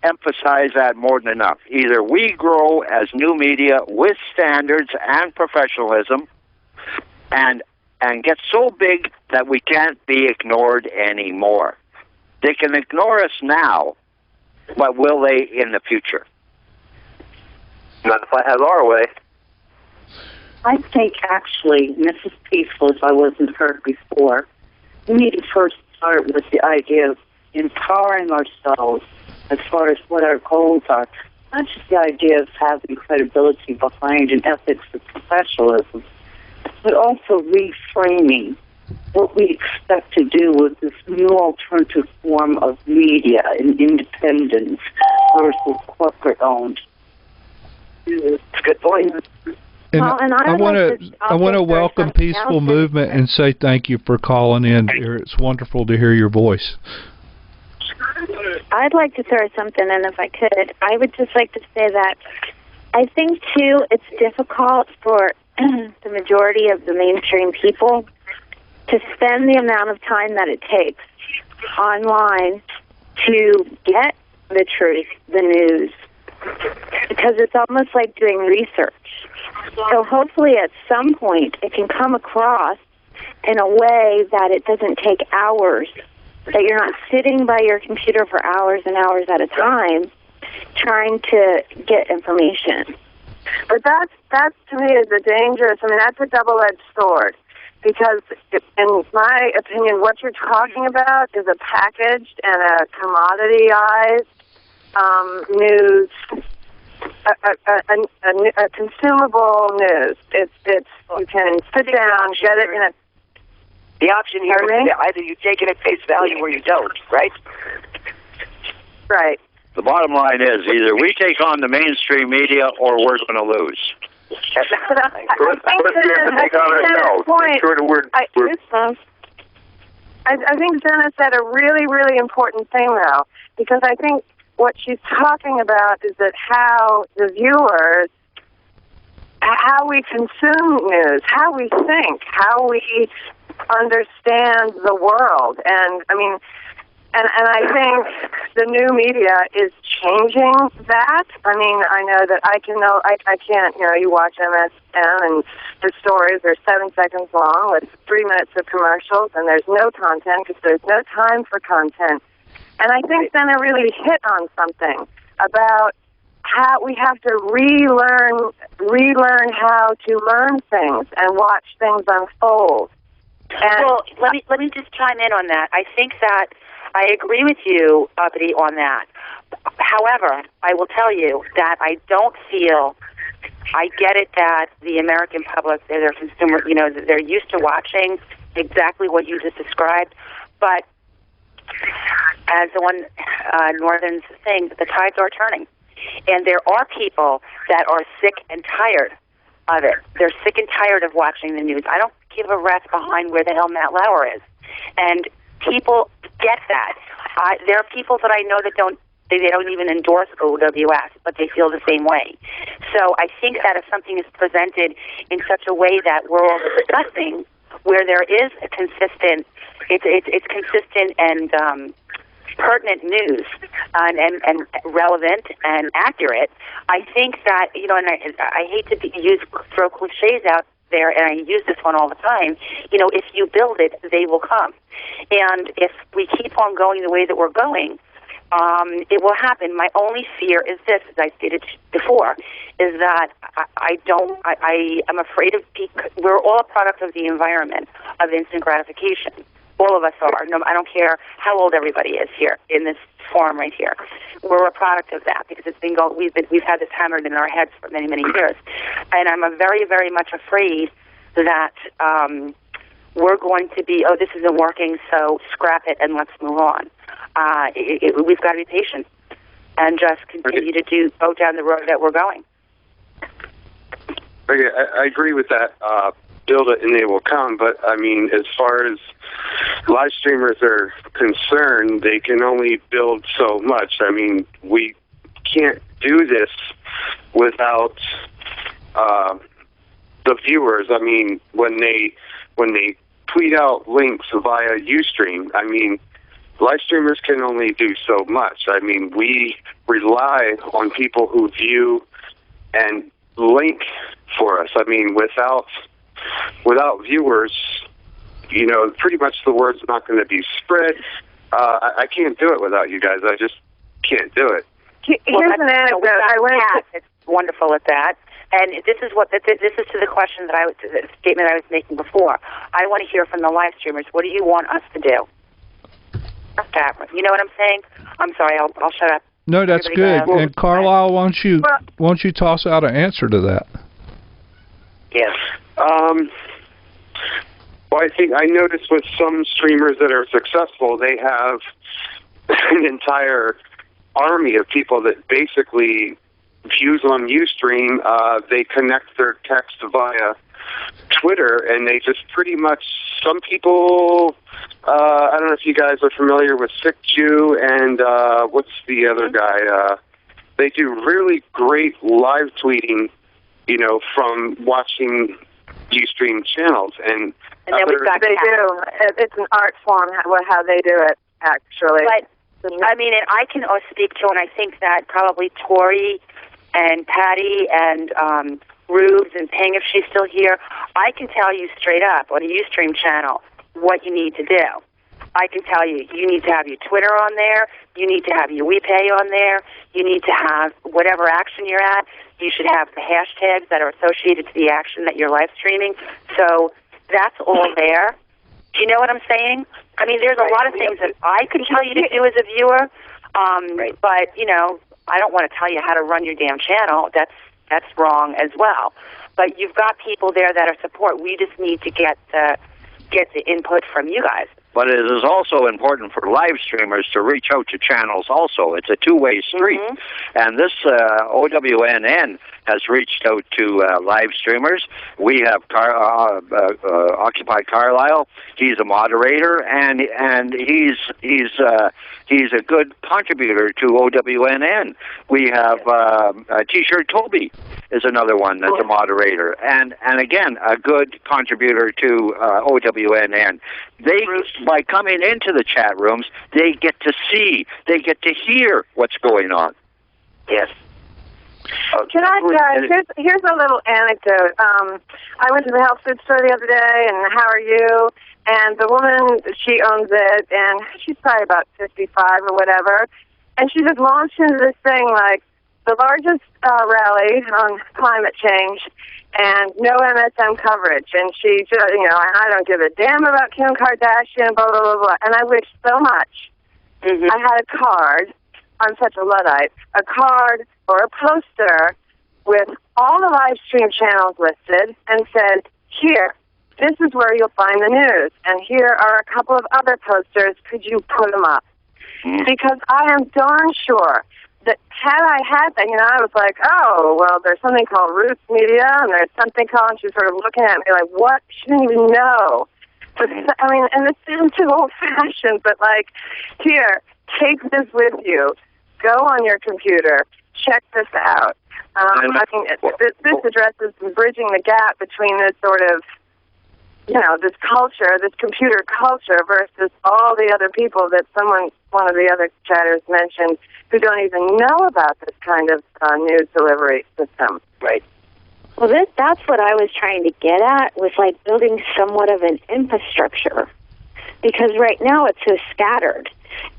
Speaker 6: emphasize that more than enough. Either we grow as new media with standards and professionalism and get so big that we can't be ignored anymore. They can ignore us now, but will they in the future?
Speaker 5: Not if I have our way.
Speaker 9: I think actually, Mrs. Peaceful, if I wasn't heard before, we need to first start with the idea of empowering ourselves as far as what our goals are. Not just the idea of having credibility behind and ethics of professionalism, but also reframing what we expect to do with this new alternative form of media and independence versus corporate-owned.
Speaker 2: That's a good point.
Speaker 1: And
Speaker 8: Well, and
Speaker 1: I want to welcome
Speaker 8: something
Speaker 1: Peaceful
Speaker 8: else.
Speaker 1: Movement and say thank you for calling in. It's wonderful to hear your voice.
Speaker 8: I'd like to throw something in if I could. I would just like to say that I think, too, it's difficult for the majority of the mainstream people to spend the amount of time that it takes online to get the truth, the news, because it's almost like doing research. So hopefully at some point it can come across in a way that it doesn't take hours, that you're not sitting by your computer for hours and hours at a time trying to get information.
Speaker 3: But that's to me is a dangerous. I mean, that's a double-edged sword, because in my opinion, what you're talking about is a packaged and a commoditized news, a consumable news. It's you can sit down, get it in a.
Speaker 2: The option here is either you take it at face value or you don't, right?
Speaker 3: Right.
Speaker 6: The bottom line is either we take on the mainstream media or we're going to lose.
Speaker 3: I think Jenna said a really, really important thing, though, because I think what she's talking about is that how the viewers, how we consume news, how we think, how we understand the world, and I mean. And I think the new media is changing that. I mean, I know that I can't, you watch MSN and the stories are 7 seconds long with 3 minutes of commercials, and there's no content because there's no time for content. And I think Senna really hit on something about how we have to relearn how to learn things and watch things unfold. And
Speaker 4: well, let me just chime in on that. I think that I agree with you, Uppity, on that. However, I will tell you that I don't feel, I get it that the American public, they're consumer, they're used to watching exactly what you just described, but as the one Northern's saying, the tides are turning. And there are people that are sick and tired of it. They're sick and tired of watching the news. I don't give a rat's behind where the hell Matt Lauer is. And people get that. There are people that I know that they don't even endorse OWS, but they feel the same way. So I think that if something is presented in such a way that we're all discussing, where there is a consistent, it's consistent and pertinent news and relevant and accurate, I think that, you know, and I hate to throw cliches out there, and I use this one all the time, you know, if you build it, they will come. And if we keep on going the way that we're going, it will happen. My only fear is this, as I stated before, is that I'm afraid of, we're all a product of the environment of instant gratification. All of us are. No, I don't care how old everybody is here in this forum right here. We're a product of that because it's been going. We've had this hammered in our heads for many, many years, and I'm very, very much afraid that we're going to be, oh, this isn't working, so scrap it and let's move on. We've got to be patient and just continue to go down the road that we're going.
Speaker 10: Okay, I agree with that. Build it and they will come, but I mean, as far as live streamers are concerned, they can only build so much. I mean, we can't do this without the viewers. I mean, when they tweet out links via Ustream, I mean, live streamers can only do so much. I mean, we rely on people who view and link for us. I mean, without viewers, you know, pretty much the word's not going to be spread. I can't do it without you guys. I just can't do it.
Speaker 3: Here's an anecdote.
Speaker 4: It's wonderful at that. And this is to the question the statement I was making before. I want to hear from the live streamers. What do you want us to do? You know what I'm saying? I'm sorry. I'll shut up.
Speaker 1: No, that's good. And Carlisle, won't you toss out an answer to that?
Speaker 4: Yes.
Speaker 10: Well, I noticed with some streamers that are successful, they have an entire army of people that basically views on Ustream. They connect their text via Twitter, and they just pretty much, some people, I don't know if you guys are familiar with Sick Jew and what's the other guy? They do really great live tweeting, you know, from watching Ustream channels, and
Speaker 3: then we've got they do. It's an art form how they do it, actually.
Speaker 4: But I mean, and I can speak to, and I think that probably Tori and Patty and Rubes and Ping, if she's still here, I can tell you straight up on a Ustream channel what you need to do. I can tell you, you need to have your Twitter on there, you need to have your WePay on there, you need to have whatever action you're at, you should have the hashtags that are associated to the action that you're live streaming. So that's all there. Do you know what I'm saying? I mean, there's a lot of things that I could tell you to do as a viewer, but, you know, I don't want to tell you how to run your damn channel. That's wrong as well. But you've got people there that are support. We just need to get the input from you guys.
Speaker 6: But it is also important for live streamers to reach out to channels also. It's a two-way street. Mm-hmm. And this OWNN has reached out to live streamers. We have Occupy Carlisle. He's a moderator, and he's a good contributor to OWNN. We have T-Shirt Toby is another one that's a moderator, and again a good contributor to OWNN. They, by coming into the chat rooms, they get to see, they get to hear what's going on.
Speaker 4: Yes.
Speaker 3: Can I, here's a little anecdote. I went to the health food store the other day, and how are you? And the woman, she owns it, and she's probably about 55 or whatever, and she just launched into this thing like the largest rally on climate change and no MSM coverage. And she just, you know, I don't give a damn about Kim Kardashian, blah, blah, blah, blah. And I wish so much I had a card. I'm such a Luddite. A card or a poster with all the live stream channels listed and said, here, this is where you'll find the news. And here are a couple of other posters. Could you put them up? Because I am darn sure that had I had that, I was like, oh, well, there's something called Roots Media, and there's something called, and she's sort of looking at me like, what? She didn't even know. But, and it sounds too old-fashioned, but like, here, take this with you. Go on your computer. Check this out. This addresses bridging the gap between this sort of, this culture, this computer culture, versus all the other people that one of the other chatters mentioned, who don't even know about this kind of news delivery system.
Speaker 2: Right.
Speaker 8: Well, that's what I was trying to get at, was like building somewhat of an infrastructure. Because right now it's so scattered.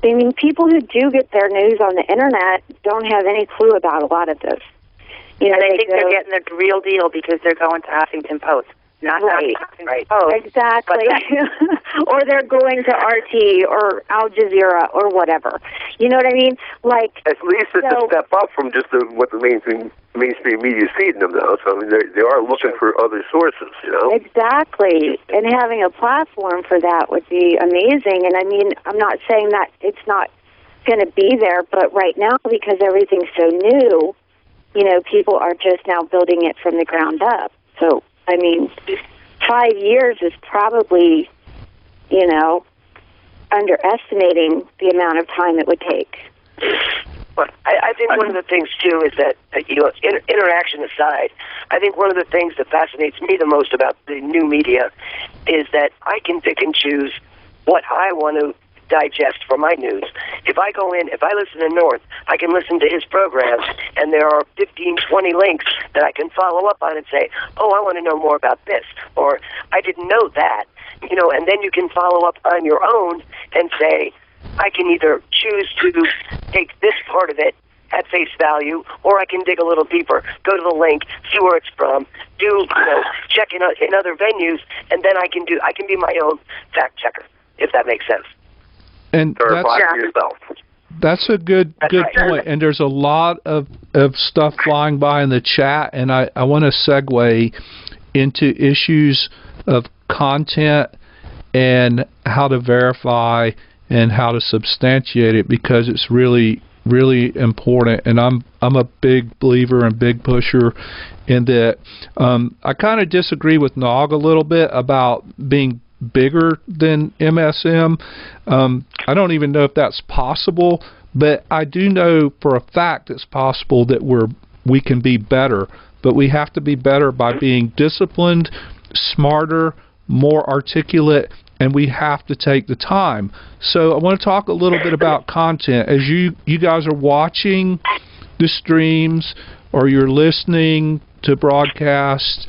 Speaker 8: I mean, people who do get their news on the internet don't have any clue about a lot of this.
Speaker 4: They think they're getting the real deal because they're going to Huffington Post. Not
Speaker 2: right.
Speaker 4: Post.
Speaker 8: Exactly. Or they're going to RT or Al Jazeera or whatever. You know what I mean? Like,
Speaker 5: at least it's a step up from just what the mainstream media is feeding them now. So they are looking for other sources.
Speaker 8: Exactly. And having a platform for that would be amazing. And I'm not saying that it's not going to be there, but right now, because everything's so new, people are just now building it from the ground up. So 5 years is probably, underestimating the amount of time it would take.
Speaker 2: Well, I think one of the things, too, is that, interaction aside, I think one of the things that fascinates me the most about the new media is that I can pick and choose what I want to digest for my news. If I listen to North, I can listen to his programs, and there are 15, 20 links that I can follow up on and say, oh, I want to know more about this, or I didn't know that, and then you can follow up on your own and say, I can either choose to take this part of it at face value, or I can dig a little deeper, go to the link, see where it's from, check in other venues, and then I can be my own fact checker, if that makes sense.
Speaker 1: And that's a good point. And there's a lot of stuff flying by in the chat, and I want to segue into issues of content and how to verify and how to substantiate it, because it's really, really important. And I'm a big believer and big pusher in that. I kind of disagree with Nog a little bit about being bigger than MSM. I don't even know if that's possible, but I do know for a fact it's possible that we can be better, but we have to be better by being disciplined, smarter, more articulate, and we have to take the time. So I want to talk a little bit about content. As you guys are watching the streams or you're listening to broadcasts,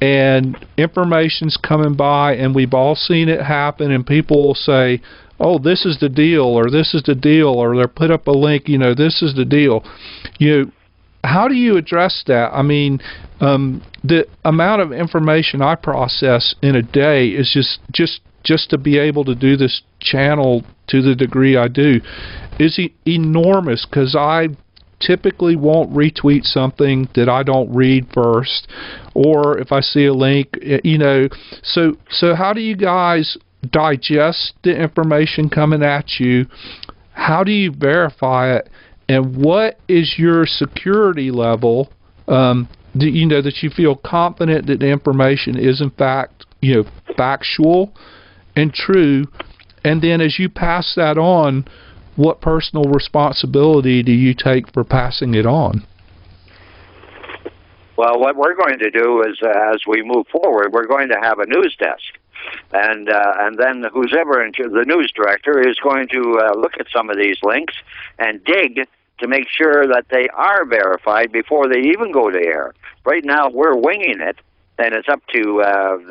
Speaker 1: and information's coming by, and we've all seen it happen, and people will say, oh, this is the deal, or this is the deal, or they'll put up a link, this is the deal. How do you address that? The amount of information I process in a day is just to be able to do this channel to the degree I do is enormous, because I typically won't retweet something that I don't read first, or if I see a link, So how do you guys digest the information coming at you? How do you verify it? And what is your security level? That you feel confident that the information is in fact, factual and true. And then as you pass that on, what personal responsibility do you take for passing it on?
Speaker 6: Well, what we're going to do is, as we move forward, we're going to have a news desk. And then whoever the news director is going to look at some of these links and dig to make sure that they are verified before they even go to air. Right now, we're winging it, and it's up to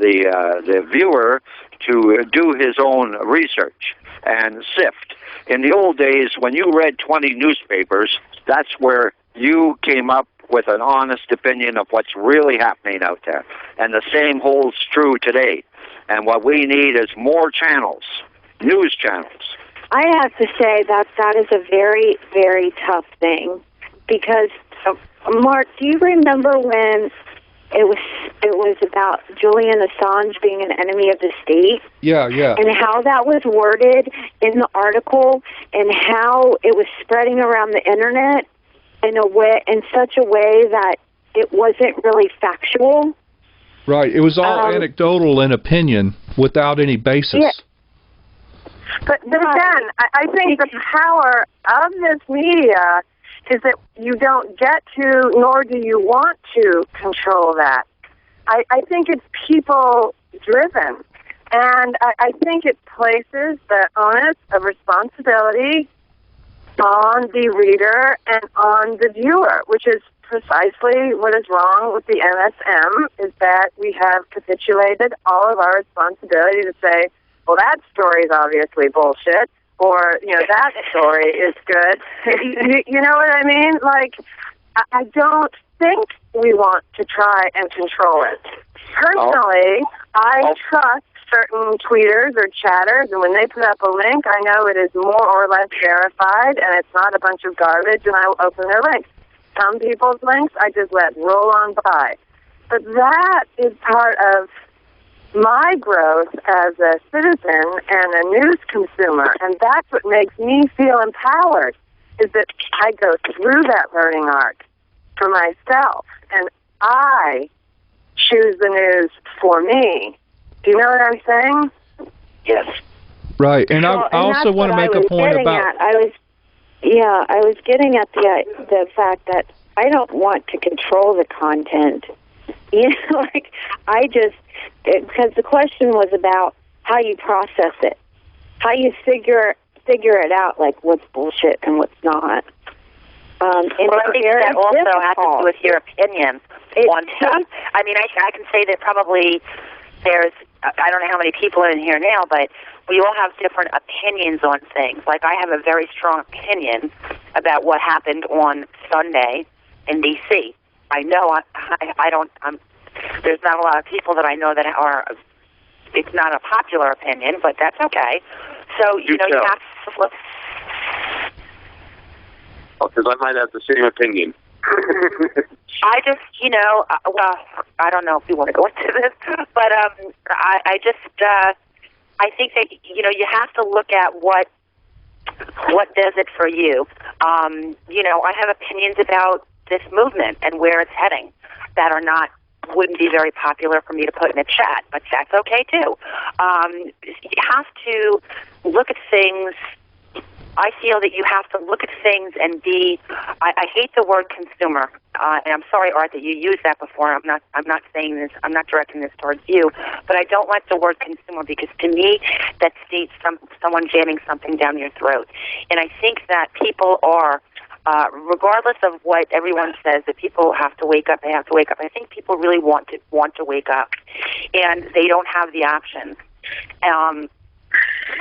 Speaker 6: the viewer to do his own research and sift. In the old days, when you read 20 newspapers, that's where you came up with an honest opinion of what's really happening out there. And the same holds true today. And what we need is more channels, news channels.
Speaker 8: I have to say that is a very, very tough thing, because, Mark, do you remember when it was about Julian Assange being an enemy of the state?
Speaker 1: Yeah.
Speaker 8: And how that was worded in the article, and how it was spreading around the internet, in such a way that it wasn't really factual.
Speaker 1: Right. It was all anecdotal and opinion without any basis.
Speaker 8: Yeah.
Speaker 3: But again, I think the power of this media is that you don't get to, nor do you want to control that. I think it's people-driven. And I think it places the onus of responsibility on the reader and on the viewer, which is precisely what is wrong with the MSM, is that we have capitulated all of our responsibility to say, well, that story is obviously bullshit, or, that story is good. You know what I mean? Like, I don't think we want to try and control it. Personally, I trust certain tweeters or chatters, and when they put up a link, I know it is more or less verified, and it's not a bunch of garbage, and I will open their links. Some people's links I just let roll on by. But that is part of my growth as a citizen and a news consumer, and that's what makes me feel empowered, is that I go through that learning arc for myself, and I choose the news for me. Do you know what I'm saying?
Speaker 2: Yes.
Speaker 1: Right, and I also want to make a point about...
Speaker 8: I was getting at the fact that I don't want to control the content. Because the question was about how you process it, how you figure it out, like what's bullshit and what's not.
Speaker 4: I think that also has to do with your opinion on stuff. I mean, I can say that probably there's, I don't know how many people are in here now, but we all have different opinions on things. Like, I have a very strong opinion about what happened on Sunday in D.C. I know there's not a lot of people that I know that are, it's not a popular opinion, but that's okay. So, you have to flip.
Speaker 10: Because I might have the same opinion.
Speaker 4: I just, well, I don't know if you want to go into this, but I think that, you have to look at what does it for you. I have opinions about this movement and where it's heading that wouldn't be very popular for me to put in a chat, but that's okay too. You have to look at things. I feel that you have to look at things and be. I hate the word consumer, and I'm sorry, Art, that you used that before. I'm not saying this. I'm not directing this towards you, but I don't like the word consumer because to me that states someone jamming something down your throat. And I think that people are, regardless of what everyone says, that people have to wake up. They have to wake up. I think people really want to wake up, and they don't have the option.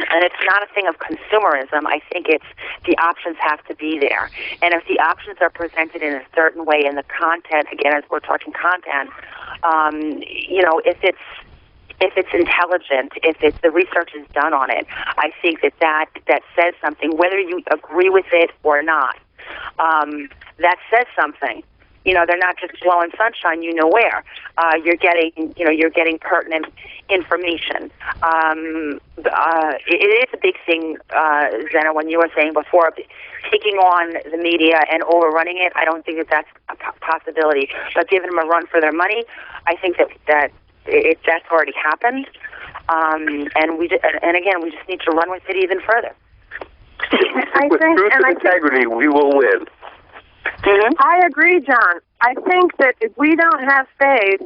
Speaker 4: And it's not a thing of consumerism. I think it's the options have to be there. And if the options are presented in a certain way in the content, again, as we're talking content, if it's intelligent, if the research is done on it, I think that says something, whether you agree with it or not. That says something. They're not just blowing sunshine, where. You're getting pertinent information. It is a big thing, Zena, when you were saying before, taking on the media and overrunning it. I don't think that's a possibility. But giving them a run for their money, I think that's already happened. And again, we just need to run with it even further.
Speaker 5: With truth and integrity, we will win.
Speaker 3: Mm-hmm. I agree, John. I think that if we don't have faith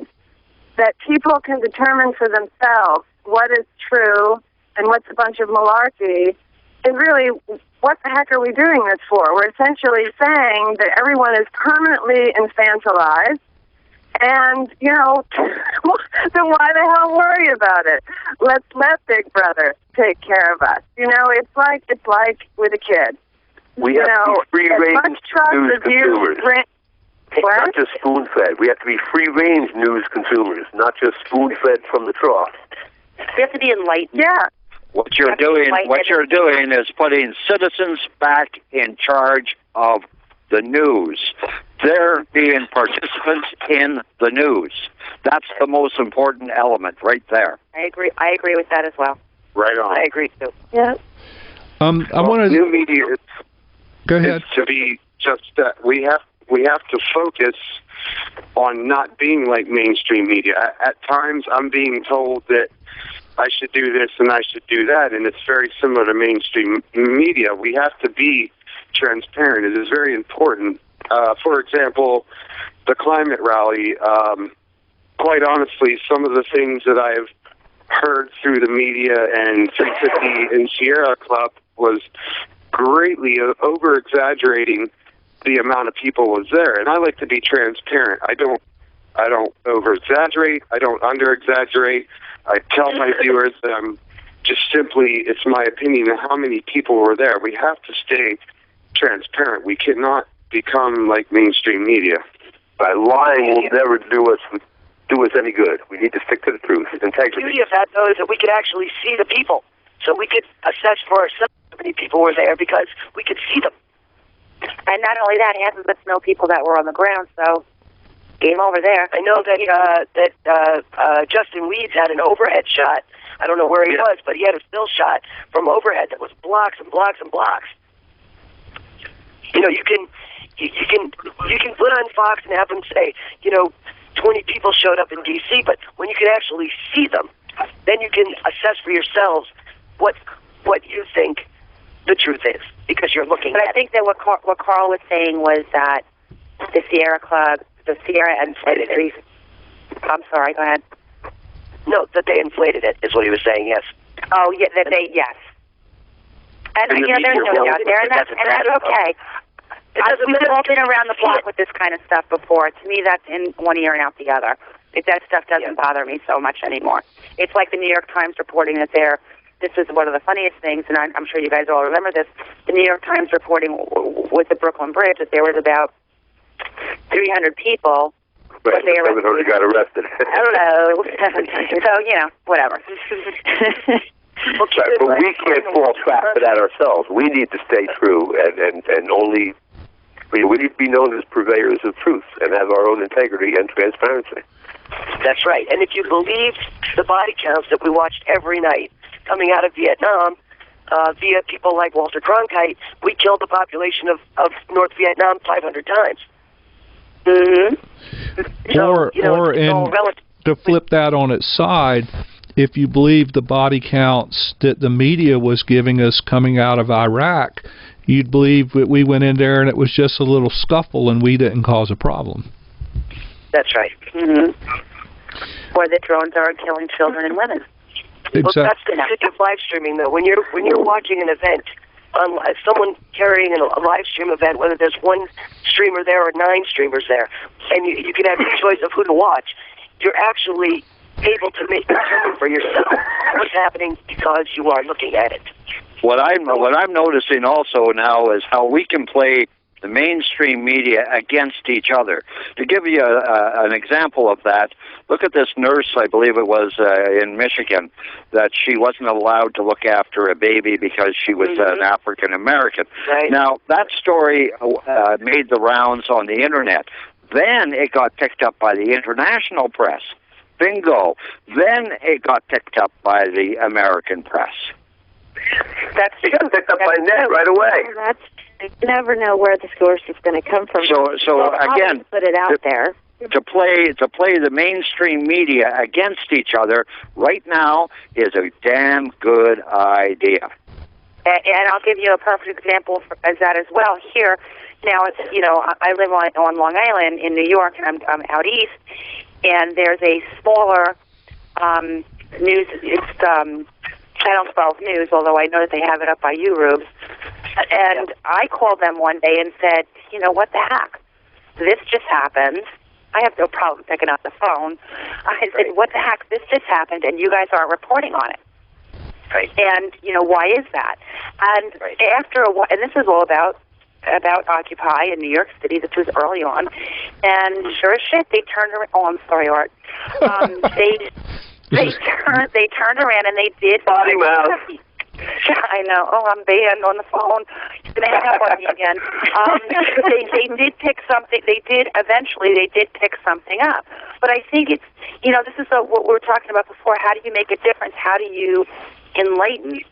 Speaker 3: that people can determine for themselves what is true and what's a bunch of malarkey, then really, what the heck are we doing this for? We're essentially saying that everyone is permanently infantilized, and, then why the hell worry about it? Let's let Big Brother take care of us. It's like with a kid.
Speaker 5: We have to be free-range news consumers. Not just spoon-fed. We have to be free-range news consumers, not just spoon-fed from the trough.
Speaker 4: We have to be enlightened.
Speaker 3: Yeah.
Speaker 6: What you're doing is putting citizens back in charge of the news. They're being participants in the news. That's the most important element right there.
Speaker 4: I agree with that as well.
Speaker 10: Right on.
Speaker 4: I agree too.
Speaker 8: Yeah.
Speaker 1: I want to...
Speaker 10: New media
Speaker 1: Go ahead.
Speaker 10: to be just that we have to focus on not being like mainstream media. At times, I'm being told that I should do this and I should do that, and it's very similar to mainstream media. We have to be transparent. It is very important. For example, the climate rally, quite honestly, some of the things that I've heard through the media and 350 and Sierra Club was greatly over-exaggerating the amount of people was there. And I like to be transparent. I don't over-exaggerate. I don't under-exaggerate. I tell my viewers that I'm just simply, it's my opinion of how many people were there. We have to stay transparent. We cannot become like mainstream media.
Speaker 5: Lying will never do us any good. We need to stick to the truth. Integrity.
Speaker 2: The beauty of that, though, is that we could actually see the people. So we could assess for ourselves how many people were there because we could see them.
Speaker 4: And not only that, half of us know people that were on the ground, so game over there.
Speaker 2: I know that Justin Weeds had an overhead shot. I don't know where he was, but he had a still shot from overhead that was blocks and blocks and blocks. You know, you can put on Fox and have them say, 20 people showed up in D.C., but when you can actually see them, then you can assess for yourselves what you think the truth is, because you're looking
Speaker 4: But
Speaker 2: at
Speaker 4: I think that what Carl was saying was that the Sierra Club, the Sierra and Trees. I'm sorry, go ahead.
Speaker 2: No, that they inflated it is what he was saying, yes.
Speaker 4: Oh, yeah, yes. And there's no doubt there, and that's okay. We've all been around the block with this kind of stuff before. To me, that's in one ear and out the other. That stuff doesn't bother me so much anymore. It's like the New York Times reporting that this is one of the funniest things, and I'm sure you guys all remember this. The New York Times reporting with the Brooklyn Bridge that there was about 300 people.
Speaker 5: But 700 got arrested.
Speaker 4: I don't know. So, whatever.
Speaker 5: But we can't fall trap for that ourselves. We need to stay true and only... We need to be known as purveyors of truth and have our own integrity and transparency.
Speaker 2: That's right. And if you believe the body counts that we watched every night coming out of Vietnam via people like Walter Cronkite, we killed the population of North Vietnam 500 times.
Speaker 4: Mm-hmm.
Speaker 1: To flip that on its side, if you believe the body counts that the media was giving us coming out of Iraq, you'd believe that we went in there and it was just a little scuffle and we didn't cause a problem.
Speaker 2: That's right.
Speaker 4: Mm-hmm. Or that drones are killing children and women.
Speaker 1: Exactly.
Speaker 2: Well, that's the trick of live streaming, though. When you're watching an event, someone carrying a live stream event, whether there's one streamer there or 9 streamers there, and you can have your choice of who to watch, you're actually able to make determine for yourself what's happening because you are looking at it.
Speaker 6: What I'm noticing also now is how we can play the mainstream media against each other. To give you an example of that, look at this nurse, I believe it was in Michigan, that she wasn't allowed to look after a baby because she was an African American.
Speaker 2: Right.
Speaker 6: Now, that story made the rounds on the Internet. Then it got picked up by the international press. Bingo. Then it got picked up by the American press.
Speaker 5: It got picked up by net right away.
Speaker 8: You never know where the source is going to come from.
Speaker 6: So again,
Speaker 8: put it out there.
Speaker 6: To play the mainstream media against each other right now is a damn good idea.
Speaker 4: And I'll give you a perfect example as that as well. Here, now it's I live on Long Island in New York, and I'm out east, and there's a smaller news. It's Channel 12 News, although I know that they have it up by YouRubes. And I called them one day and said, what the heck? This just happened. I have no problem picking up the phone. I said, what the heck? This just happened, and you guys aren't reporting on it.
Speaker 2: Right.
Speaker 4: And, why is that? And after a while, and this is all about Occupy in New York City. This was early on. And sure as shit, they turned around. Oh, I'm sorry, Art. They turned around and they did.
Speaker 5: Body mouth.
Speaker 4: I know. Oh, I'm banned on the phone. He's going to hang up on me again. They did pick something. Eventually they did pick something up. But I think it's, this is what we were talking about before. How do you make a difference? How do you enlighten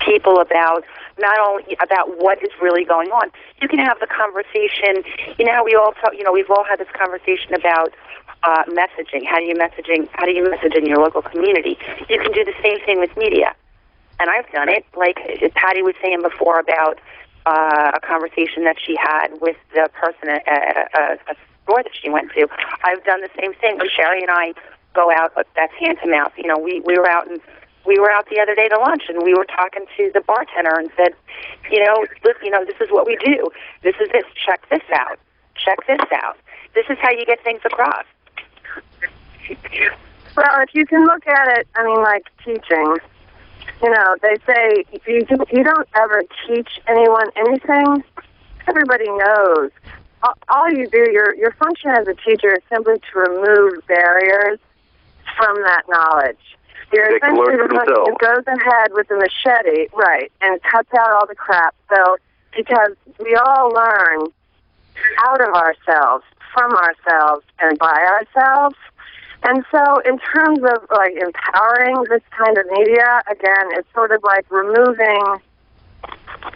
Speaker 4: people about not only about what is really going on. You can have the conversation. You know how we all talk. You know, we've all had this conversation about messaging. How do you message in your local community? You can do the same thing with media, and I've done it. Like Patty was saying before about a conversation that she had with the person at a store that she went to. I've done the same thing. Sherry and I go out. That's hand to mouth. You know, we were out the other day to lunch, and we were talking to the bartender and said, this is what we do. This is this. Check this out. Check this out. This is how you get things across.
Speaker 3: Well, if you can look at it, I mean, like teaching. You know, they say you don't ever teach anyone anything. Everybody knows. All you do, your function as a teacher is simply to remove barriers from that knowledge. You're essentially the person who goes ahead with the machete, right, and cuts out all the crap. So, because we all learn out of ourselves, from ourselves, and by ourselves. And so in terms of, like, empowering this kind of media, again, it's sort of like removing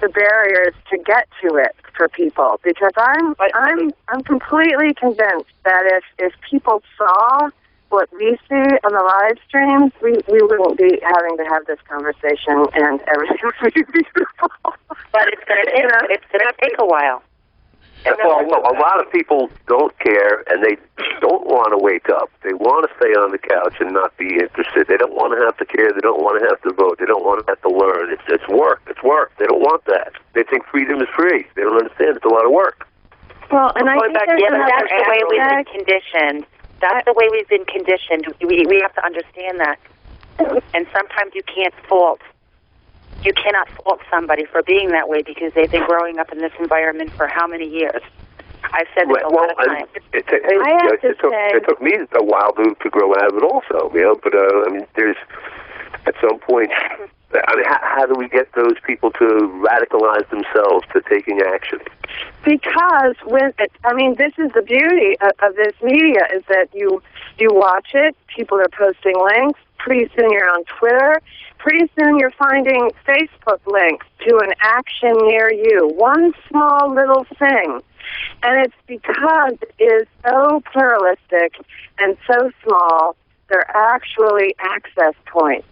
Speaker 3: the barriers to get to it for people. Because I'm completely convinced that if people saw what we see on the live streams, we wouldn't be having to have this conversation, and everything would be beautiful.
Speaker 4: But it's going to take a while.
Speaker 5: Well, a lot of people don't care, and they don't want to wake up. They want to stay on the couch and not be interested. They don't want to have to care. They don't want to have to vote. They don't want to have to learn. It's work. It's work. They don't want that. They think freedom is free. They don't understand it's a lot of work.
Speaker 8: Well, and I think
Speaker 4: that's the way we've been conditioned. That's the way we've been conditioned. We have to understand that. And sometimes you cannot fault somebody for being that way because they've been growing up in this environment for how many years? I've said this a lot of times.
Speaker 5: It took me a while to grow out of it also, but I mean, there's at some point, I mean, how do we get those people to radicalize themselves to taking action?
Speaker 3: Because this is the beauty of this media is that you watch it, people are posting links, pretty soon you're on Twitter, pretty soon you're finding Facebook links to an action near you, one small little thing. And it's because it is so pluralistic and so small, they're actually access points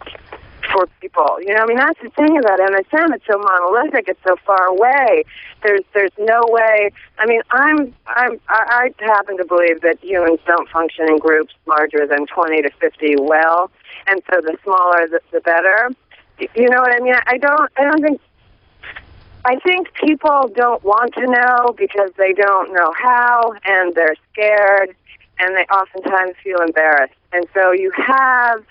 Speaker 3: for people. You know, I mean, that's the thing about MSM. It's so monolithic. It's so far away. There's no way. I mean, I happen to believe that humans don't function in groups larger than 20 to 50 well, and so the smaller the better. You know what I mean? I don't think. I think people don't want to know because they don't know how, and they're scared, and they oftentimes feel embarrassed. And so you have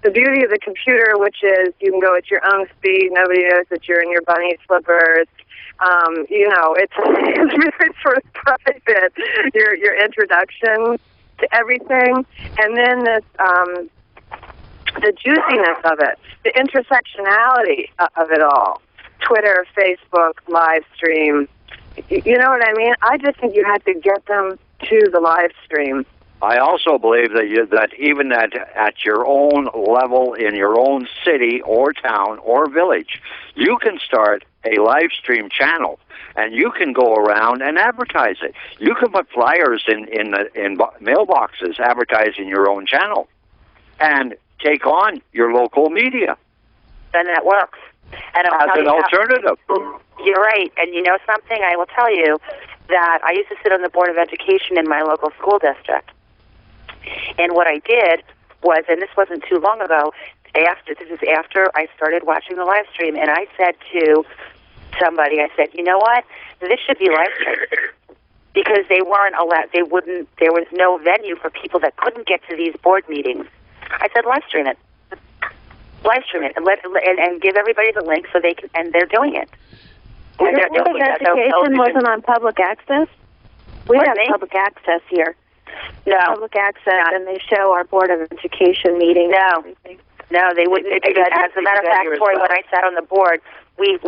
Speaker 3: the beauty of the computer, which is you can go at your own speed. Nobody knows that you're in your bunny slippers. It's sort of private, your introduction to everything. And then this, the juiciness of it, the intersectionality of it all. Twitter, Facebook, live stream. You know what I mean? I just think you have to get them to the live stream.
Speaker 6: I also believe that even at your own level, in your own city or town or village, you can start a live stream channel, and you can go around and advertise it. You can put flyers in mailboxes advertising your own channel, and take on your local media.
Speaker 4: And that works. And
Speaker 6: as an alternative.
Speaker 4: You're right. And you know something? I will tell you that I used to sit on the Board of Education in my local school district. And what I did was, and this wasn't too long ago, this is after I started watching the live stream, and I said to somebody, I said, you know what? This should be live streamed. Because they weren't allowed, there was no venue for people that couldn't get to these board meetings. I said, live stream it. Live stream it and give everybody the link so they can, and they're doing it.
Speaker 8: And the Board of Education wasn't on public access? We have public access here.
Speaker 4: No.
Speaker 8: Public access, and they show our Board of Education meetings.
Speaker 4: No, they wouldn't. As a matter of fact, Tori, when I sat on the board, we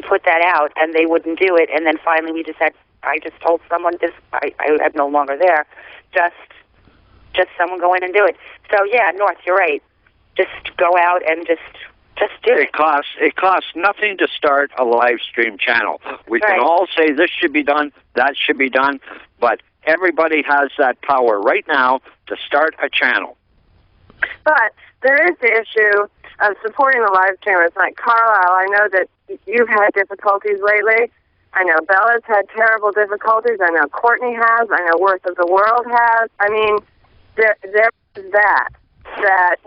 Speaker 4: put that out, and they wouldn't do it. And then finally, we just had. I just told someone this. I'm no longer there. Just someone go in and do it. So yeah, North, you're right. Just go out and just Just do it.
Speaker 6: It costs nothing to start a live stream channel. We can all say this should be done, that should be done, but everybody has that power right now to start a channel.
Speaker 3: But there is the issue of supporting the live streamers. Like Carlisle, I know that you've had difficulties lately. I know Bella's had terrible difficulties. I know Courtney has. I know Worth of the World has. I mean, there is that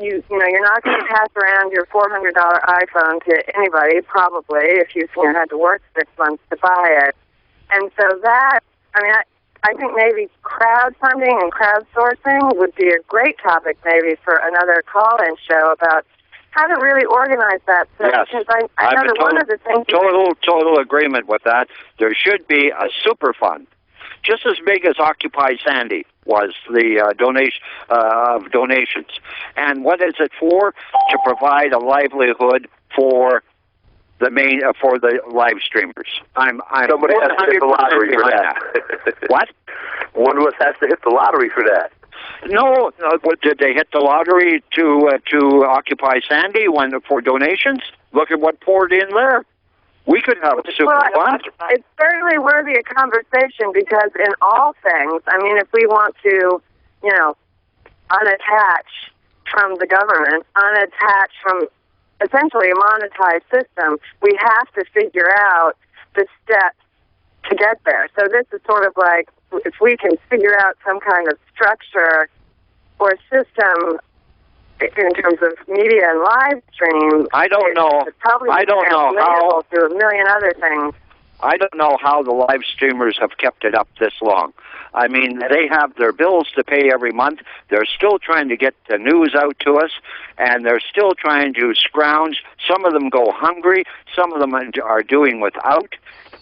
Speaker 3: you know, you're not going to pass around your $400 iPhone to anybody, probably, if you had to work 6 months to buy it. And so that, I mean, I think maybe crowdfunding and crowdsourcing would be a great topic maybe for another call-in show about how to really organize that. So,
Speaker 6: yes.
Speaker 3: Because I know that one of the things...
Speaker 6: Total agreement with that. There should be a super fund, just as big as Occupy Sandy was, the donations. And what is it for? To provide a livelihood for the live streamers. I'm
Speaker 5: Somebody has to hit the lottery for that.
Speaker 6: What?
Speaker 5: One of us has to hit the lottery for that.
Speaker 6: No. Did they hit the lottery to Occupy Sandy for donations? Look at what poured in there. We could have a super fund.
Speaker 3: It's certainly worthy of conversation because in all things, I mean, if we want to, you know, unattach from the government, unattach from essentially a monetized system, we have to figure out the steps to get there. So this is sort of like, if we can figure out some kind of structure or system in terms of media and live stream,
Speaker 6: I don't know how
Speaker 3: through a million other things.
Speaker 6: I don't know how the live streamers have kept it up this long. I mean, they have their bills to pay every month. They're still trying to get the news out to us, and they're still trying to scrounge. Some of them go hungry. Some of them are doing without.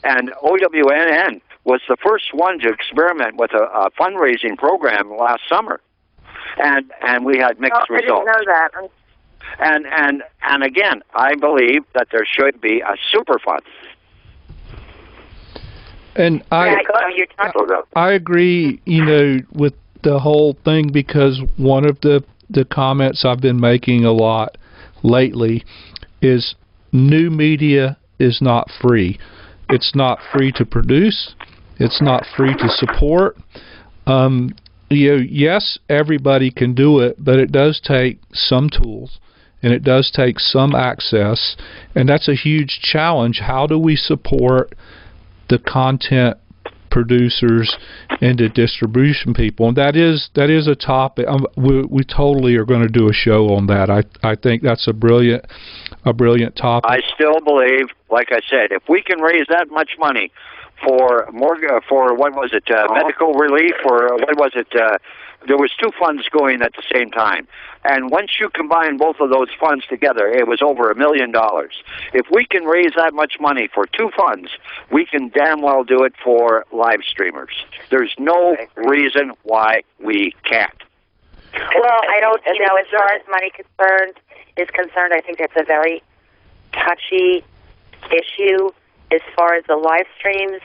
Speaker 6: And OWNN was the first one to experiment with a fundraising program last summer. And we had mixed results.
Speaker 3: I didn't know that.
Speaker 6: And again, I believe that there should be a super fund.
Speaker 1: And I agree, you know, with the whole thing, because one of the comments I've been making a lot lately is new media is not free. It's not free to produce. It's not free to support. You know, yes, everybody can do it, but it does take some tools, and it does take some access, and that's a huge challenge. How do we support the content producers and the distribution people? And that is a topic. We totally are going to do a show on that. I think that's a brilliant topic.
Speaker 6: I still believe, like I said, if we can raise that much money for what was it, medical relief, or what was it? There was two funds going at the same time, and once you combine both of those funds together, it was over $1 million. If we can raise that much money for two funds, we can damn well do it for live streamers. There's no reason why we can't.
Speaker 4: Well, I don't, you know, as far as money is concerned, I think that's a very touchy issue as far as the live streams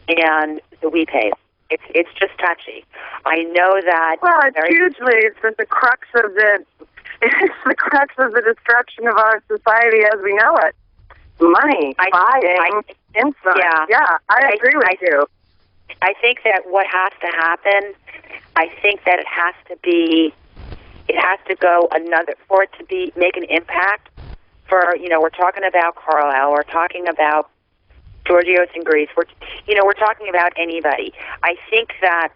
Speaker 4: and the WePays. It's just touchy. I know that.
Speaker 3: Well, it's hugely. It's the crux of the. It's the crux of the destruction of our society as we know it. Money, buying, influence. Yeah, I agree with you.
Speaker 4: I think that what has to happen. I think that it has to go another for it to make an impact. For, you know, we're talking about Carlisle. We're talking about Georgios in Greece. We're talking about anybody. I think that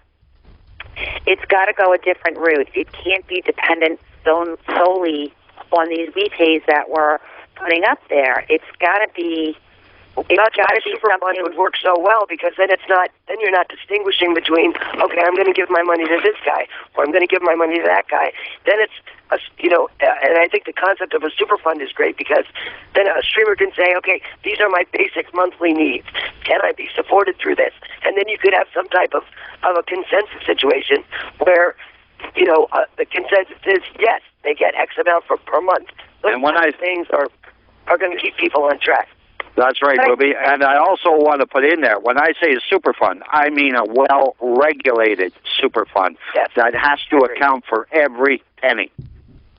Speaker 4: it's got to go a different route. It can't be dependent solely on these WePays that we're putting up there. It's got to be.
Speaker 2: That's why super fund would work so well, because then you're not distinguishing between, okay, I'm going to give my money to this guy, or I'm going to give my money to that guy. Then it's, and I think the concept of a super fund is great, because then a streamer can say, okay, these are my basic monthly needs. Can I be supported through this? And then you could have some type of a consensus situation where, the consensus is, yes, they get X amount per month. Those things are going to keep people on track.
Speaker 6: That's right, Ruby. And I also want to put in there, when I say a super fund, I mean a well-regulated super fund that has to account for every penny.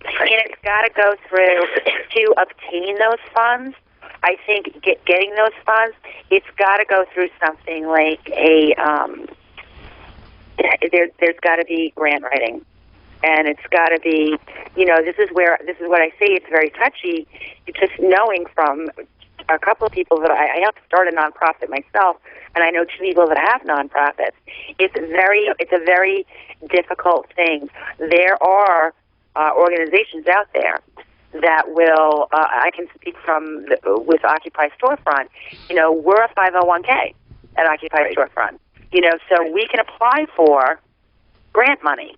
Speaker 4: and it's got to go through to obtain those funds. I think getting those funds, it's got to go through something like a there's got to be grant writing, and it's got to be, this is what I say. It's very touchy. It's just knowing from a couple of people that I have started a nonprofit myself, and I know 2 people that have nonprofits. It's a very difficult thing. There are organizations out there that will, I can speak from with Occupy Storefront. We're a 501k at Occupy Storefront. So we can apply for grant money.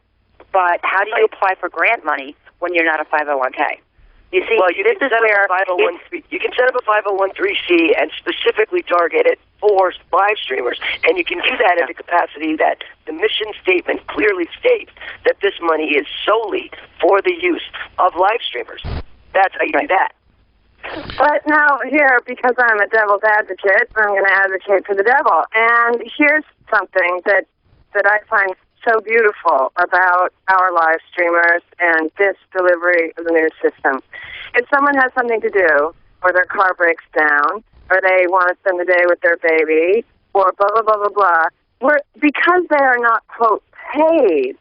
Speaker 4: But how do you apply for grant money when you're not a 501k? You see,
Speaker 2: well, you can set up a 501c and specifically target it for live streamers, and you can do that in the capacity that the mission statement clearly states that this money is solely for the use of live streamers. That's how you do that.
Speaker 3: But now here, because I'm a devil's advocate, I'm going to advocate for the devil. And here's something that I find so beautiful about our live streamers and this delivery of the news system. If someone has something to do, or their car breaks down, or they want to spend the day with their baby, or blah, blah, blah, blah, blah, because they are not, quote, paid,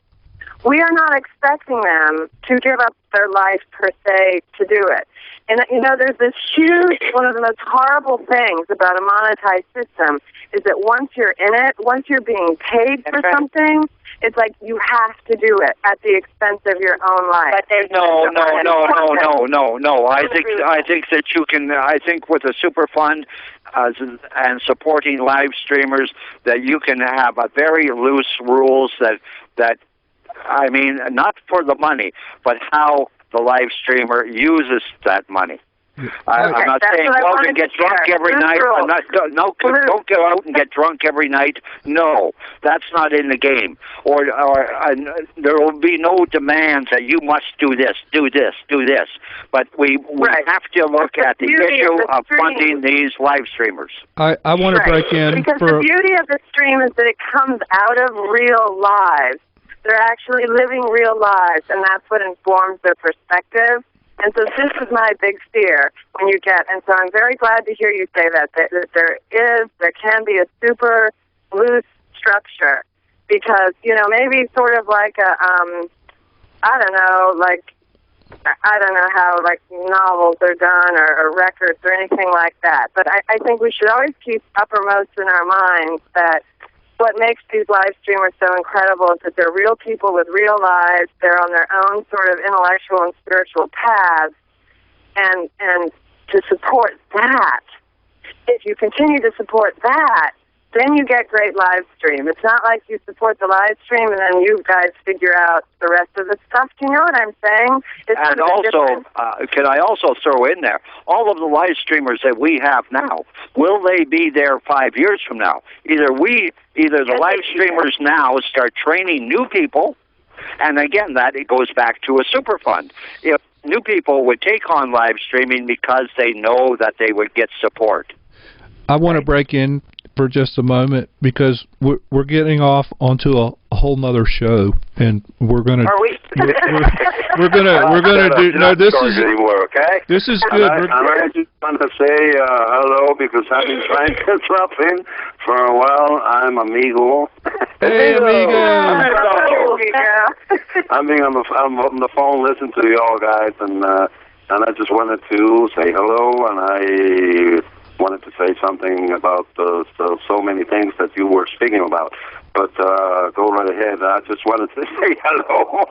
Speaker 3: we are not expecting them to give up their life per se to do it. And, there's this huge, one of the most horrible things about a monetized system is that once you're in it, once you're being paid for something, it's like you have to do it at the expense of your own life.
Speaker 6: But there's no. I think that you can. I think with a super fund and supporting live streamers, that you can have a very loose rules that I mean, not for the money, but how the live streamer uses that money. I'm not saying go out and get drunk every night. Don't go out and get drunk every night. No, that's not in the game. Or there will be no demands that you must do this. But we have to look at the issue of funding these live streamers.
Speaker 1: I want to break in
Speaker 3: because the beauty of the stream is that it comes out of real lives. They're actually living real lives, and that's what informs their perspective. And so this is my big fear when you get, and so I'm very glad to hear you say that there can be a super loose structure, because, maybe sort of like I don't know how like novels are done or records or anything like that. But I think we should always keep uppermost in our minds that what makes these live streamers so incredible is that they're real people with real lives. They're on their own sort of intellectual and spiritual paths, and to support that, if you continue to support that, then you get great live stream. It's not like you support the live stream and then you guys figure out the rest of the stuff. Do you know what I'm saying?
Speaker 6: And also, can I also throw in there, all of the live streamers that we have now, will they be there 5 years from now? Either the live streamers now start training new people, and again, that it goes back to a super fund. If new people would take on live streaming because they know that they would get support.
Speaker 1: I want to break in for just a moment, because we're getting off onto a whole nother show, and we're gonna.
Speaker 4: Are we?
Speaker 1: we're gonna do. No, this is
Speaker 5: anymore, okay?
Speaker 1: This is good.
Speaker 5: I just want to say hello, because I've been trying to drop in for a while. I'm Amigo.
Speaker 1: Hey, Amigo.
Speaker 5: I'm on the phone listening to y'all guys, and I just wanted to say hello, and I wanted to say something about so many things that you were speaking about. But go right ahead. I just wanted to say hello.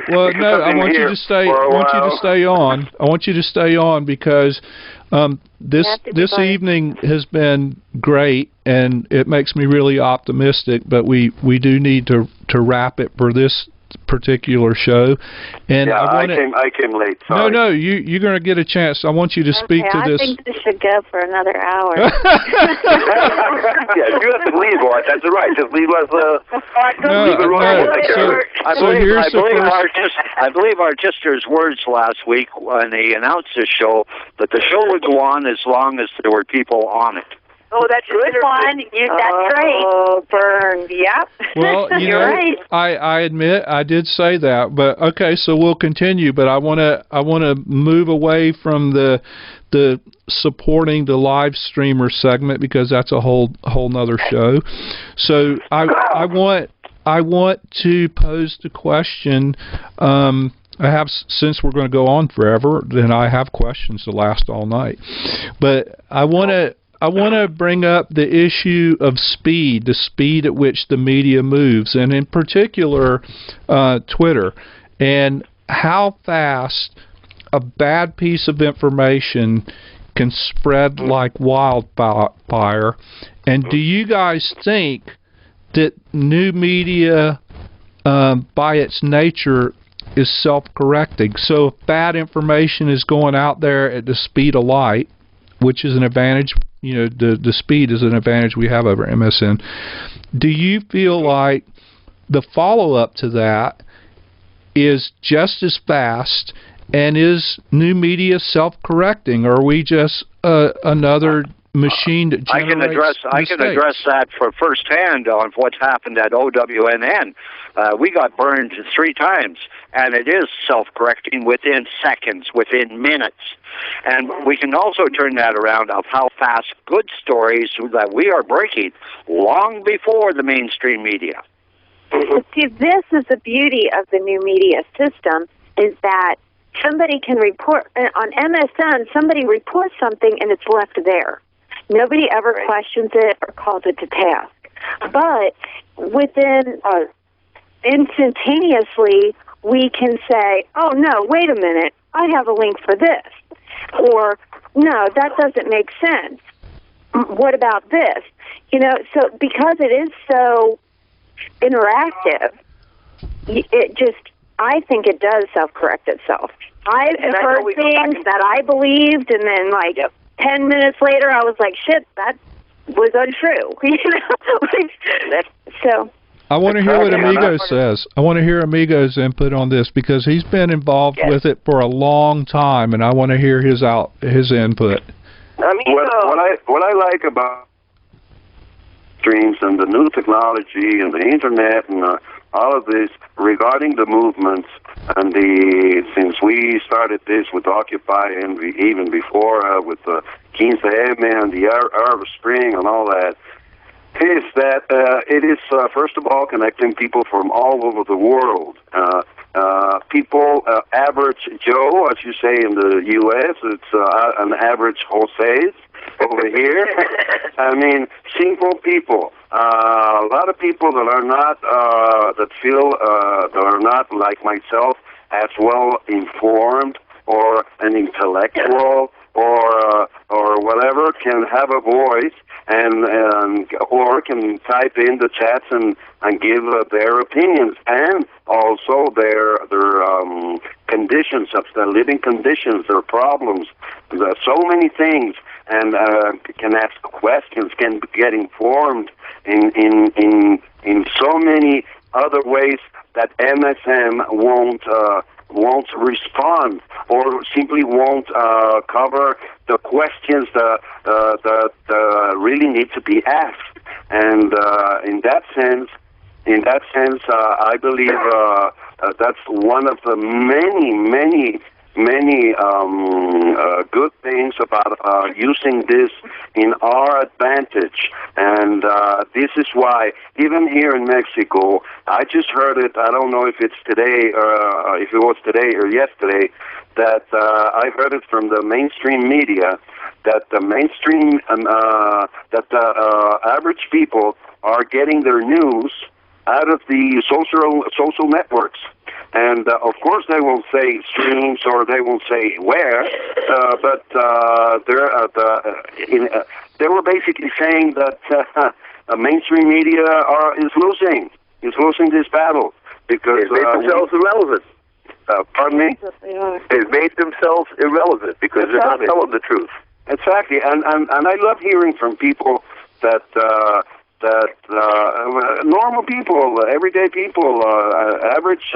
Speaker 1: Well, no, I want you to stay. I want you to stay on. I want you to stay on, because this evening has been great, and it makes me really optimistic. But we do need to wrap it for this particular show, and
Speaker 5: yeah, I came late. Sorry.
Speaker 1: No, you're going to get a chance. I want you to speak to this.
Speaker 8: I think this should go for another hour.
Speaker 5: Yeah, you have to leave, or that's right. Just leave us.
Speaker 6: I believe our sister's words last week when they announced the show, that the show would go on as long as there were people on it.
Speaker 4: Oh, that's good one. That's great.
Speaker 3: Oh, burn.
Speaker 4: Yep.
Speaker 1: Well, you
Speaker 8: You're
Speaker 1: know,
Speaker 8: right.
Speaker 1: I admit I did say that, but okay, so we'll continue. But I want to move away from the supporting the live streamer segment because that's a whole nother show. So I want to pose the question. I have, since we're going to go on forever, then I have questions to last all night. But I want to bring up the issue of speed, the speed at which the media moves, and in particular, Twitter, and how fast a bad piece of information can spread like wildfire. And do you guys think that new media, by its nature, is self-correcting? So if bad information is going out there at the speed of light, which is an advantage, you know, the speed is an advantage we have over MSN, do you feel like the follow-up to that is just as fast, and is new media self-correcting, or are we just another machine that generates
Speaker 6: I can address that for firsthand on what's happened at OWNN. We got burned 3 times, and it is self-correcting within seconds, within minutes. And we can also turn that around of how fast good stories that we are breaking long before the mainstream media.
Speaker 8: See, this is the beauty of the new media system, is that somebody can report, on MSN, somebody reports something and it's left there. Nobody ever questions it or calls it to task. But within instantaneously, we can say, oh, no, wait a minute, I have a link for this. Or, no, that doesn't make sense. What about this? You know, so because it is so interactive, it just, I think it does self-correct itself. I've heard things that I believed, and then, like, 10 minutes later, I was like, shit, that was untrue. You know? So
Speaker 1: I want to hear what Amigo says. I want to hear Amigo's input on this because he's been involved with it for a long time, and I want to hear his input.
Speaker 5: What I like about streams and the new technology and the internet and all of this regarding the movements and since we started this with Occupy and even before with the 15 and the Arab Spring and all that, is that it is, first of all, connecting people from all over the world. People, average Joe, as you say in the U.S., it's an average Jose over here. I mean, simple people. A lot of people that are not, that feel that are not like myself as well informed or an intellectual or whatever can have a voice and or can type in the chats and give their opinions and also their conditions of their living conditions, their problems. There are so many things, and can ask questions, can get informed in so many other ways that MSM won't respond or simply won't cover the questions that really need to be asked. And in that sense, I believe that's one of the many good things about using this in our advantage. And this is why, even here in Mexico, I just heard it, I don't know if it's today, if it was today or yesterday, that I heard it from the mainstream media, that the mainstream, that the average people are getting their news out of the social networks. And, of course, they won't say streams or they won't say where, but they were basically saying that mainstream media is losing this battle because
Speaker 11: they made themselves irrelevant.
Speaker 5: Pardon me?
Speaker 11: They've made themselves irrelevant because they're not telling the truth.
Speaker 5: Exactly, and I love hearing from people that normal people, everyday people, average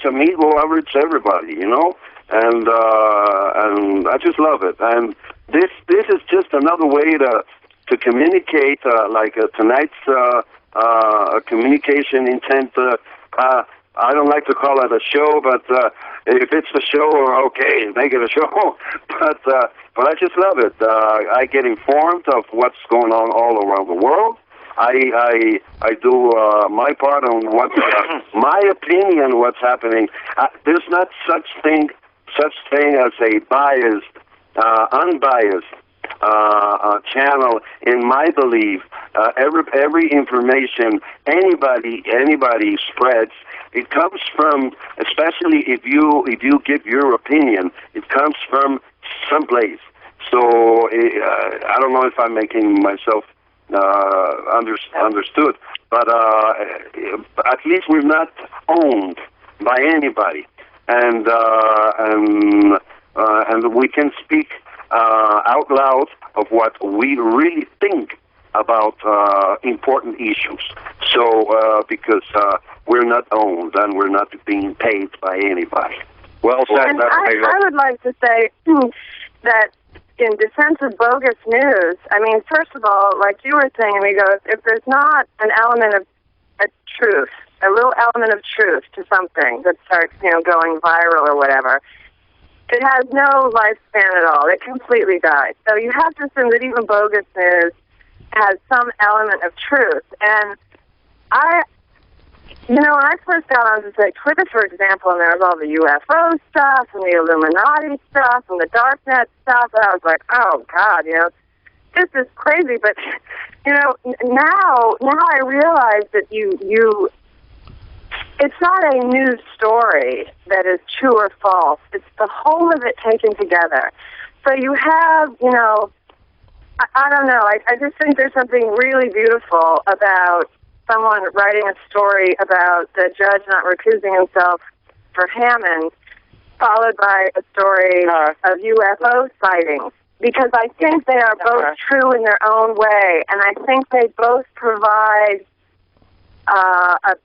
Speaker 5: amigo, average everybody, you know, and I just love it. And this is just another way to communicate, like tonight's
Speaker 12: communication intent. I don't like to call it a show, but if it's a show, okay, make it a show. But I just love it. I get informed of what's going on all around the world. I do my part on what my opinion what's happening. There's not such thing as a biased, unbiased channel in my belief. Every information anybody spreads, it comes from, especially if you give your opinion, it comes from someplace. So I don't know if I'm making myself understood, but at least we're not owned by anybody, and we can speak out loud of what we really think about important issues. So because we're not owned and we're not being paid by anybody.
Speaker 6: Well said.
Speaker 3: And I would like to say that in defense of bogus news, I mean, first of all, like you were saying, amigos, if there's not an element of truth, a little element of truth to something that starts, going viral or whatever, it has no lifespan at all. It completely dies. So you have to assume that even bogus news has some element of truth. And when I first got onto, say, Twitter, for example, and there was all the UFO stuff and the Illuminati stuff and the Darknet stuff, and I was like, oh, God, this is crazy. But, now I realize that it's not a news story that is true or false. It's the whole of it taken together. So you have, I don't know. I just think there's something really beautiful about someone writing a story about the judge not recusing himself for Hammond, followed by a story of UFO sightings. Because I think they are both true in their own way, and I think they both provide a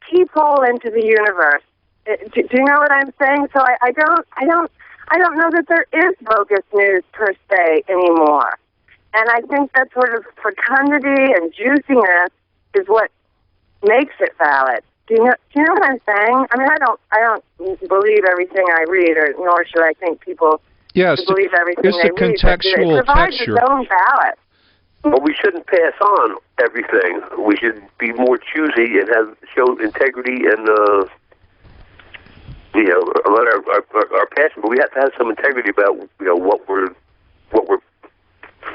Speaker 3: peephole into the universe. Do you know what I'm saying? So I don't know that there is bogus news per se anymore. And I think that sort of fecundity and juiciness is what makes it valid. Do you know what I'm saying? I mean, I don't believe everything I read, nor should I think people believe everything they read.
Speaker 1: It's a contextual
Speaker 3: it provides
Speaker 1: texture.
Speaker 3: its own ballot.
Speaker 11: But we shouldn't pass on everything. We should be more choosy and show integrity and let our passion. But we have to have some integrity about what we're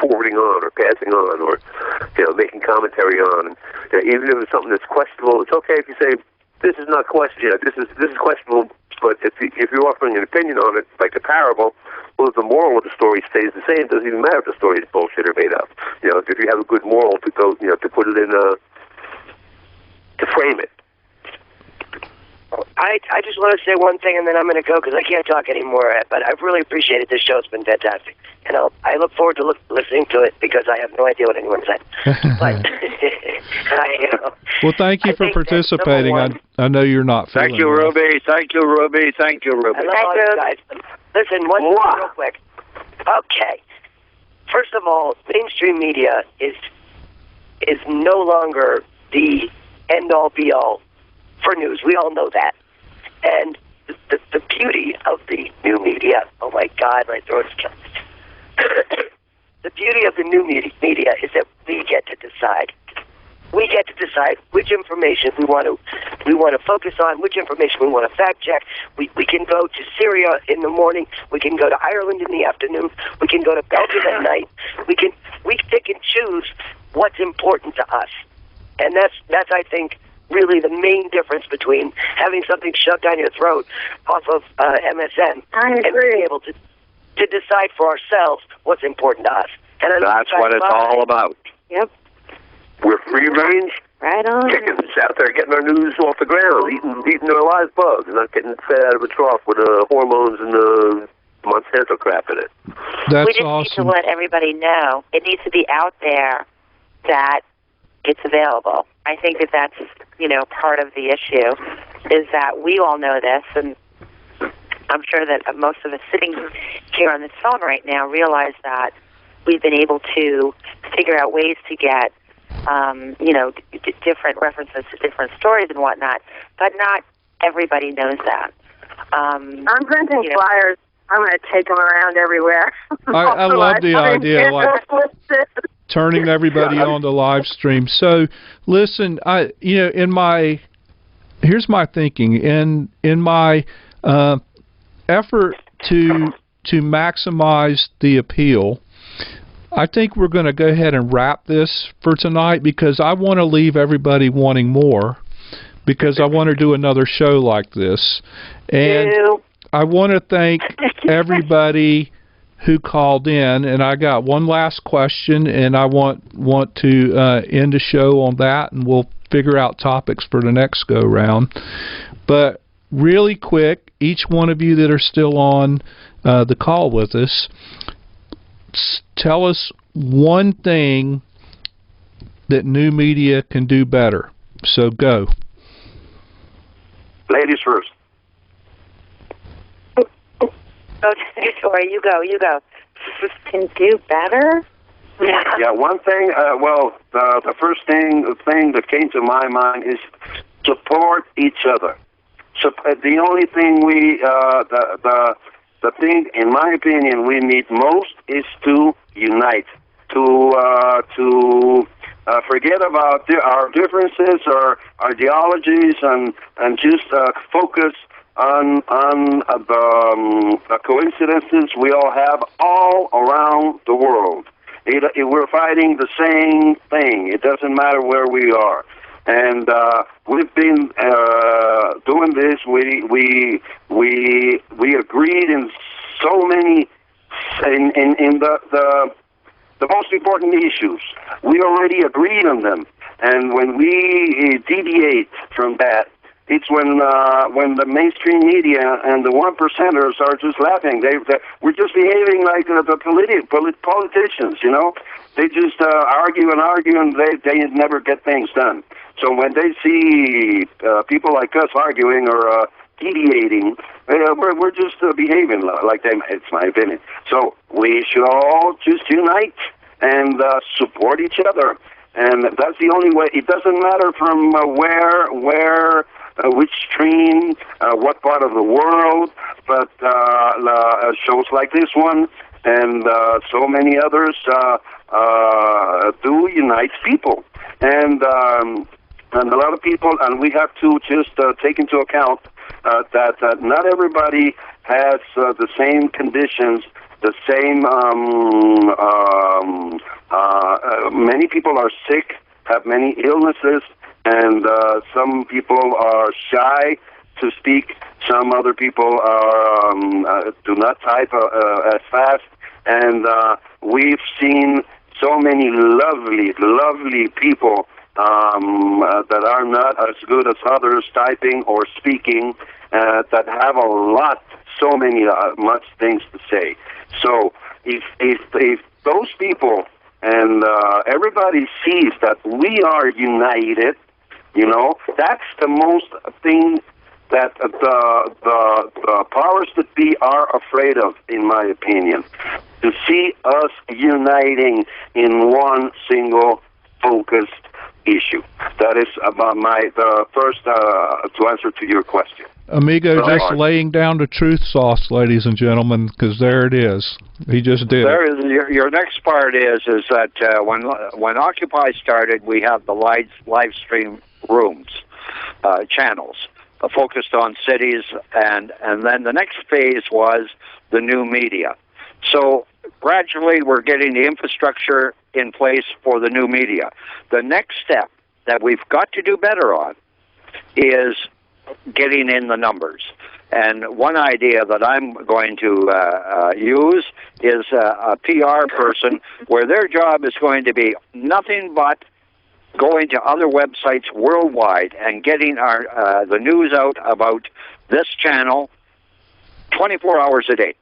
Speaker 11: forwarding on or passing on or making commentary on. And, even if it's something that's questionable, it's okay if you say this is not question. This is questionable. But if you're offering an opinion on it, like the parable, well, if the moral of the story stays the same, it doesn't even matter if the story is bullshit or made up. If you have a good moral to go, to put it in, to frame it.
Speaker 2: I just want to say one thing, and then I'm going to go because I can't talk anymore. But I've really appreciated this show. It's been fantastic. And I look forward to listening to it because I have no idea what anyone said. But
Speaker 1: well, thank you for participating. I know you're not feeling
Speaker 6: Thank you, Ruby. Thank you, Ruby. Thank you, Ruby.
Speaker 2: I love all you guys. Listen, one thing real quick. Okay. First of all, mainstream media is no longer the end-all, be-all for news. We all know that. And the beauty of the new media, oh my God, my throat's killing me. The beauty of the new media is that we get to decide. We get to decide which information we want to focus on, which information we want to fact check. We can go to Syria in the morning. We can go to Ireland in the afternoon. We can go to Belgium at night. We pick and choose what's important to us, and that's I think really the main difference between having something shoved down your throat off of MSN and being able to decide for ourselves what's important to us. And
Speaker 6: that's what it's all about.
Speaker 3: Yep.
Speaker 11: We're free range.
Speaker 3: Right on.
Speaker 11: Chickens out there getting our news off the ground, eating their live bugs, not getting fed out of a trough with hormones and Monsanto crap in it.
Speaker 1: That's
Speaker 13: we just
Speaker 1: awesome.
Speaker 13: need to let everybody know. It needs to be out there that it's available. I think that's part of the issue is that we all know this, and I'm sure that most of us sitting here on this phone right now realize that we've been able to figure out ways to get different references to different stories and whatnot, but not everybody knows that.
Speaker 3: I'm printing flyers. I'm going to take them around everywhere.
Speaker 1: I love the idea, like turning everybody on the live stream. So, listen, here's my thinking. In my effort to maximize the appeal, I think we're going to go ahead and wrap this for tonight, because I want to leave everybody wanting more, because I want to do another show like this. And I want to thank everybody who called in, and I got one last question, and I want to end the show on that, and we'll figure out topics for the next go round. But really quick, each one of you that are still on the call with us, tell us one thing that new media can do better. So go.
Speaker 12: Ladies first.
Speaker 13: Okay, sorry, you go. Can do better?
Speaker 12: Yeah, one thing, the first thing that came to my mind is support each other. So, the only thing the thing, in my opinion, we need most is to unite, to forget about our differences, our ideologies, and just focus on the coincidences we all have all around the world. We're fighting the same thing. It doesn't matter where we are. And we've been doing this. We agreed in so many in the most important issues. We already agreed on them. And when we deviate from that, it's when the mainstream media and the 1%ers are just laughing. We're just behaving like the politicians, you know. They just argue and they never get things done. So when they see people like us arguing or deviating, we're just behaving like them. It's my opinion. So we should all just unite and support each other. And that's the only way. It doesn't matter from where, which stream, what part of the world, but shows like this one and so many others do unite people. And a lot of people, and we have to just take into account that not everybody has the same conditions, the same, many people are sick, have many illnesses, and some people are shy to speak. Some other people are do not type as fast. And we've seen so many lovely people that are not as good as others typing or speaking, that have much things to say. So if those people and everybody sees that we are united, you know, that's the most thing that the powers that be are afraid of, in my opinion, to see us uniting in one single focused issue. That is about the first to answer to your question.
Speaker 1: Amigo just laying down the truth sauce, ladies and gentlemen, because there it is. He just did.
Speaker 6: There is your next part is that when Occupy started, we have the live stream rooms, channels focused on cities, and then the next phase was the new media. So gradually, we're getting the infrastructure in place for the new media. The next step that we've got to do better on is getting in the numbers. And one idea that I'm going to use is a PR person where their job is going to be nothing but going to other websites worldwide and getting the news out about this channel 24 hours a day.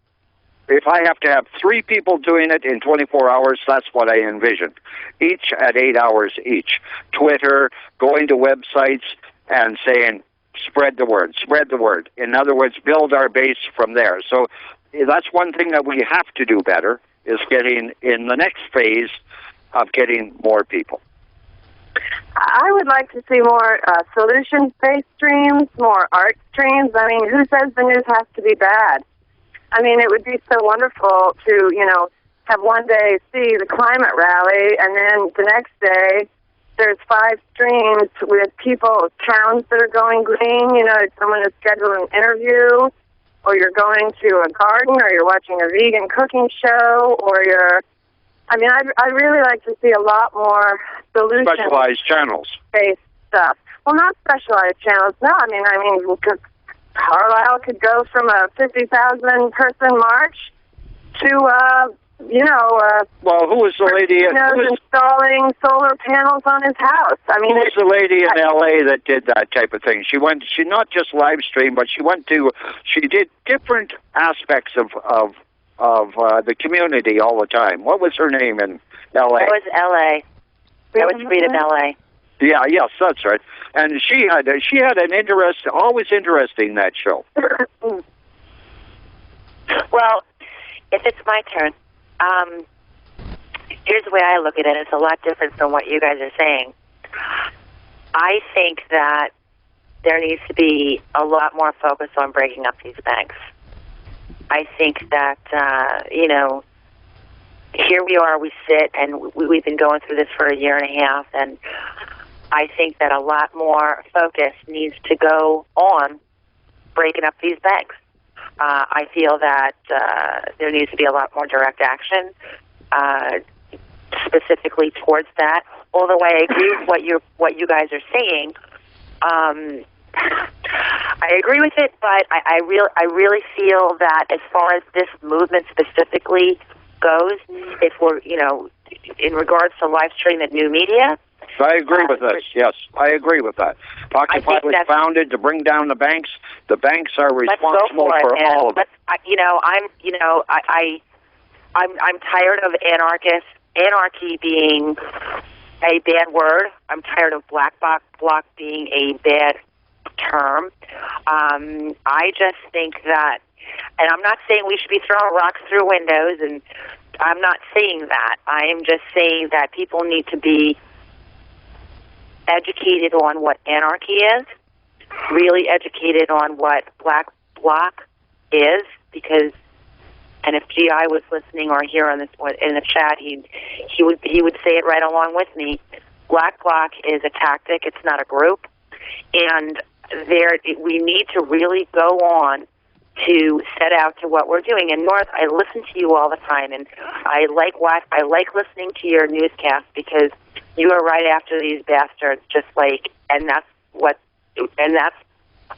Speaker 6: If I have to have 3 people doing it in 24 hours, that's what I envision. Each at 8 hours each. Twitter, going to websites and saying, spread the word, spread the word. In other words, build our base from there. So that's one thing that we have to do better, is getting in the next phase of getting more people.
Speaker 3: I would like to see more solutions-based streams, more art streams. I mean, who says the news has to be bad? I mean, it would be so wonderful to, have one day see the climate rally, and then the next day there's 5 streams with people, towns that are going green. Someone has scheduled an interview, or you're going to a garden, or you're watching a vegan cooking show, or I'd really like to see a lot more
Speaker 6: Specialized channels.
Speaker 3: Based stuff. Well, not specialized channels. No, I mean, Carlisle could go from a 50,000 person march to,
Speaker 6: well, who was the lady?
Speaker 3: Installing solar panels on his house. I mean,
Speaker 6: who was the lady in L.A. that did that type of thing? She not just live streamed, but she did different aspects of the community all the time. What was her name in L.A.?
Speaker 13: It was L.A. That was Freedom L.A.
Speaker 6: Yeah, yes, that's right. And she had an always interesting, that show.
Speaker 13: Well, if it's my turn, here's the way I look at it. It's a lot different from what you guys are saying. I think that there needs to be a lot more focus on breaking up these banks. I think that, here we are, we sit, and we've been going through this for a year and a half, and I think that a lot more focus needs to go on breaking up these banks. I feel that there needs to be a lot more direct action specifically towards that. Although I agree with what you guys are saying, I agree with it, but I really feel that as far as this movement specifically goes, if we're in regards to live stream and new media.
Speaker 6: I agree with this. Yes, I agree with that. Occupy was founded to bring down the banks. The banks are responsible for all of it. I'm tired of anarchy being a bad word. I'm tired of black bloc being a bad term. I just think that, and I'm not saying we should be throwing rocks through windows, and I'm not saying that. I am just saying that people need to be educated on what anarchy is, really educated on what black bloc is, because, and if GI was listening or here on this in the chat, he would say it right along with me. Black bloc is a tactic; it's not a group, and we need to really go on to set out to what we're doing. And North, I listen to you all the time, and I like listening to your newscast because you are right after these bastards, and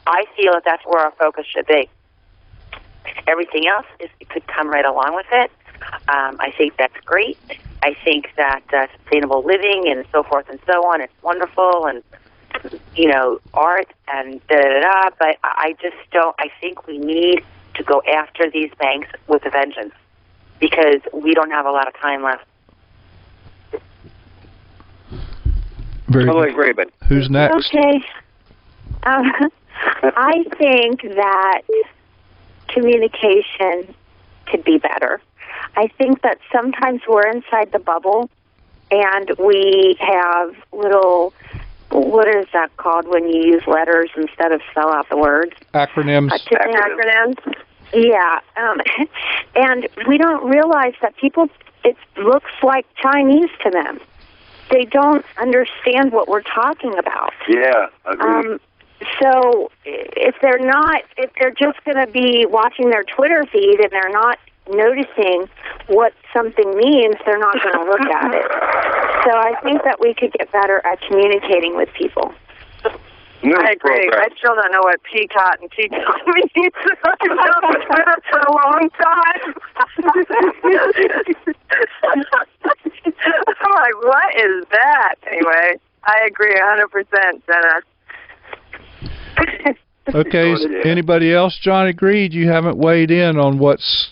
Speaker 6: I feel that's where our focus should be. Everything else could come right along with it. I think that's great. I think that sustainable living and so forth and so on, it's wonderful, and art and da-da-da-da, but I just don't, I think we need to go after these banks with a vengeance because we don't have a lot of time left. Totally agree, but
Speaker 1: who's next?
Speaker 8: Okay. I think that communication could be better. I think that sometimes we're inside the bubble and we have little, what is that called when you use letters instead of spell out the words?
Speaker 1: Acronyms.
Speaker 3: Acronyms.
Speaker 8: Yeah. And we don't realize that people, it looks like Chinese to them. They don't understand what we're talking about.
Speaker 12: Yeah, agreed.
Speaker 8: So if they're just going to be watching their Twitter feed and they're not noticing what something means, they're not going to look at it. So I think that we could get better at communicating with people.
Speaker 3: I agree. I still don't know what peacock and teacup means. I've been on Twitter for a long time. I'm like, what is that? Anyway, I agree 100%, Dennis.
Speaker 1: Okay, is anybody else? John agreed. You haven't weighed in on what's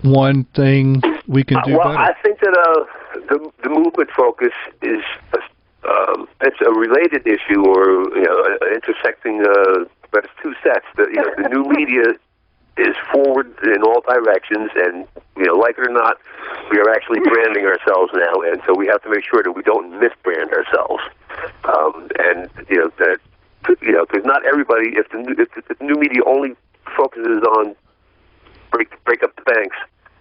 Speaker 1: one thing we can do better.
Speaker 11: I think that the movement focus is it's a related issue, or intersecting, but it's two sets. The new media is forward in all directions, and like it or not, we are actually branding ourselves now, and so we have to make sure that we don't misbrand ourselves. Because not everybody, if the new media only focuses on break up the banks,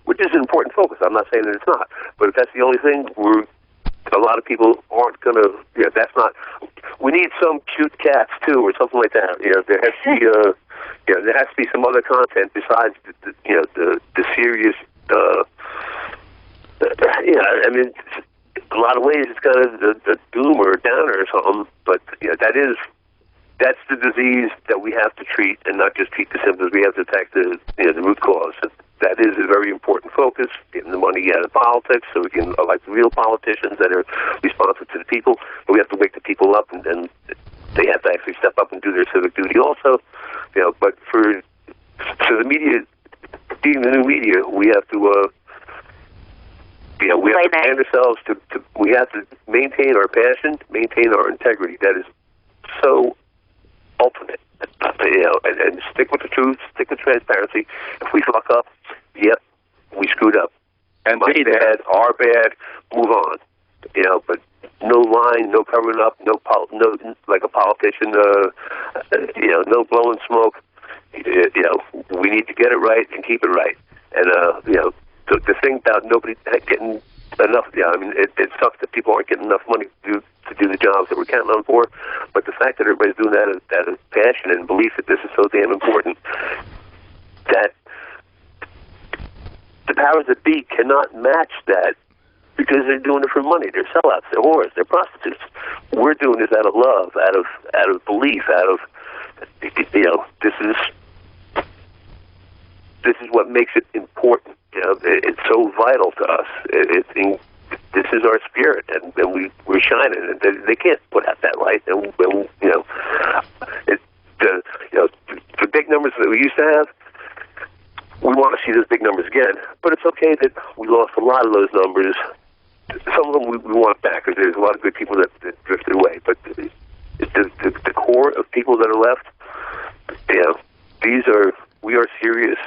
Speaker 11: which is an important focus. I'm not saying that it's not, but if that's the only thing, a lot of people aren't going to. That's not. We need some cute cats too, or something like that. There has to be there has to be some other content besides the serious. I mean, a lot of ways it's kind of a doom or a downer or something, but that's the disease that we have to treat, and not just treat the symptoms. We have to attack the root cause. That is a very important focus, getting the money out of politics so we can elect real politicians that are responsive to the people. But we have to wake the people up, and they have to actually step up and do their civic duty also. But for the media, being the new media, we have to we have to brand ourselves we have to maintain our passion, maintain our integrity. That is so ultimate. And stick with the truth, stick with transparency. If we fuck up, yep, we screwed up. And my bad, our bad, move on. But no lying, no covering up, no like a politician, no blowing smoke. We need to get it right and keep it right. And the thing about nobody getting enough, I mean, it sucks that people aren't getting enough money to do the jobs that we're counting on for, but the fact that everybody's doing that out of passion and belief that this is so damn important, that the powers that be cannot match that, because they're doing it for money. They're sellouts, they're whores, they're prostitutes. We're doing this out of love, out of belief, out of, this is what makes it important. It's so vital to us. This is our spirit, and we're shining, and they can't put out that light. And the big numbers that we used to have, we want to see those big numbers again. But it's okay that we lost a lot of those numbers. Some of them we want back, because there's a lot of good people that drifted away. But the core of people that are left, we are serious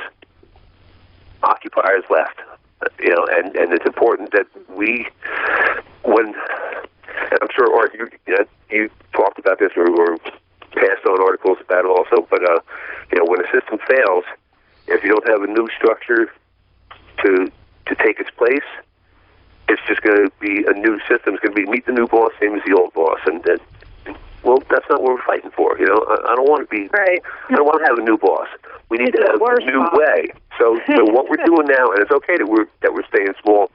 Speaker 11: occupiers left. And it's important that and I'm sure, Art, you talked about this or passed on articles about it also, but when a system fails, if you don't have a new structure to take its place, it's just going to be a new system. It's going to be meet the new boss, same as the old boss, and well, that's not what we're fighting for. I don't want to be. Right. I don't want to have a new boss. We need to have a new way. So what we're doing now, and it's okay that we're staying small.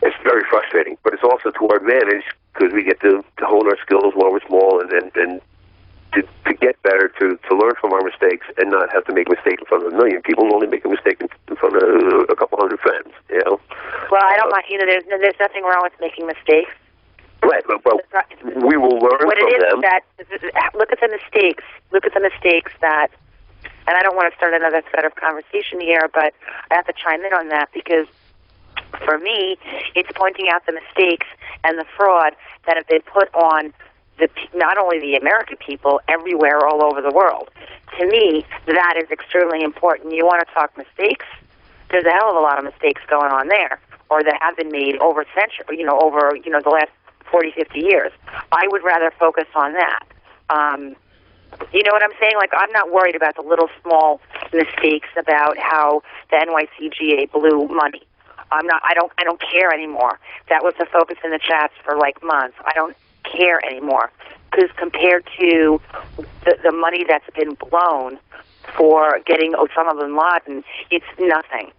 Speaker 11: It's very frustrating, but it's also to our advantage, because we get to hone our skills while we're small, and to get better, to learn from our mistakes, and not have to make a mistake in front of a million people, and only make a mistake in front of a couple hundred friends.
Speaker 13: Well, I don't mind. There's nothing wrong with making mistakes.
Speaker 11: Right, but we will learn from them. What it is
Speaker 13: that, look at the mistakes. Look at the mistakes that, and I don't want to start another thread of conversation here, but I have to chime in on that, because for me, it's pointing out the mistakes and the fraud that have been put on not only the American people, everywhere, all over the world. To me, that is extremely important. You want to talk mistakes? There's a hell of a lot of mistakes going on there, or that have been made over the last 40, 50 years. I would rather focus on that. You know what I'm saying? Like, I'm not worried about the little small mistakes about how the NYCGA blew money. I don't care anymore. That was the focus in the chats for like months. I don't care anymore, because compared to the money that's been blown for getting Osama bin Laden, it's nothing.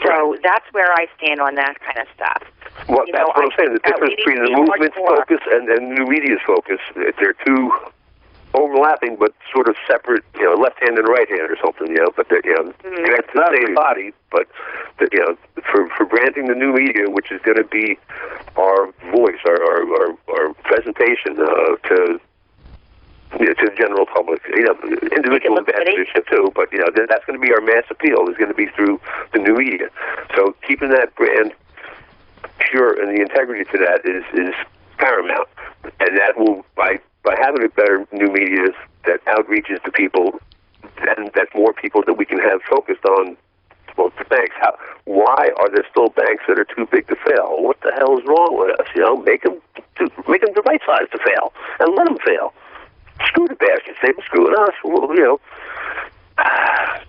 Speaker 13: So that's where I stand on that kind of stuff.
Speaker 11: Well, that's what I'm saying. The difference between the movement's focus and new media's focus, they're two overlapping but sort of separate, left hand and right hand or something, but they're connected to the same body, but for branding the new media, which is going to be our voice, our presentation to the general public, individual ambassadorship too, but that's going to be our mass appeal, is going to be through the new media. So keeping that brand pure and the integrity to that is paramount, and that will, by having a better new media that outreaches to people, and that more people that we can have focused on, well, the banks. Why are there still banks that are too big to fail? What the hell is wrong with us? Make them the right size to fail, and let them fail. Screw the bastards. They've been screwing us. Well,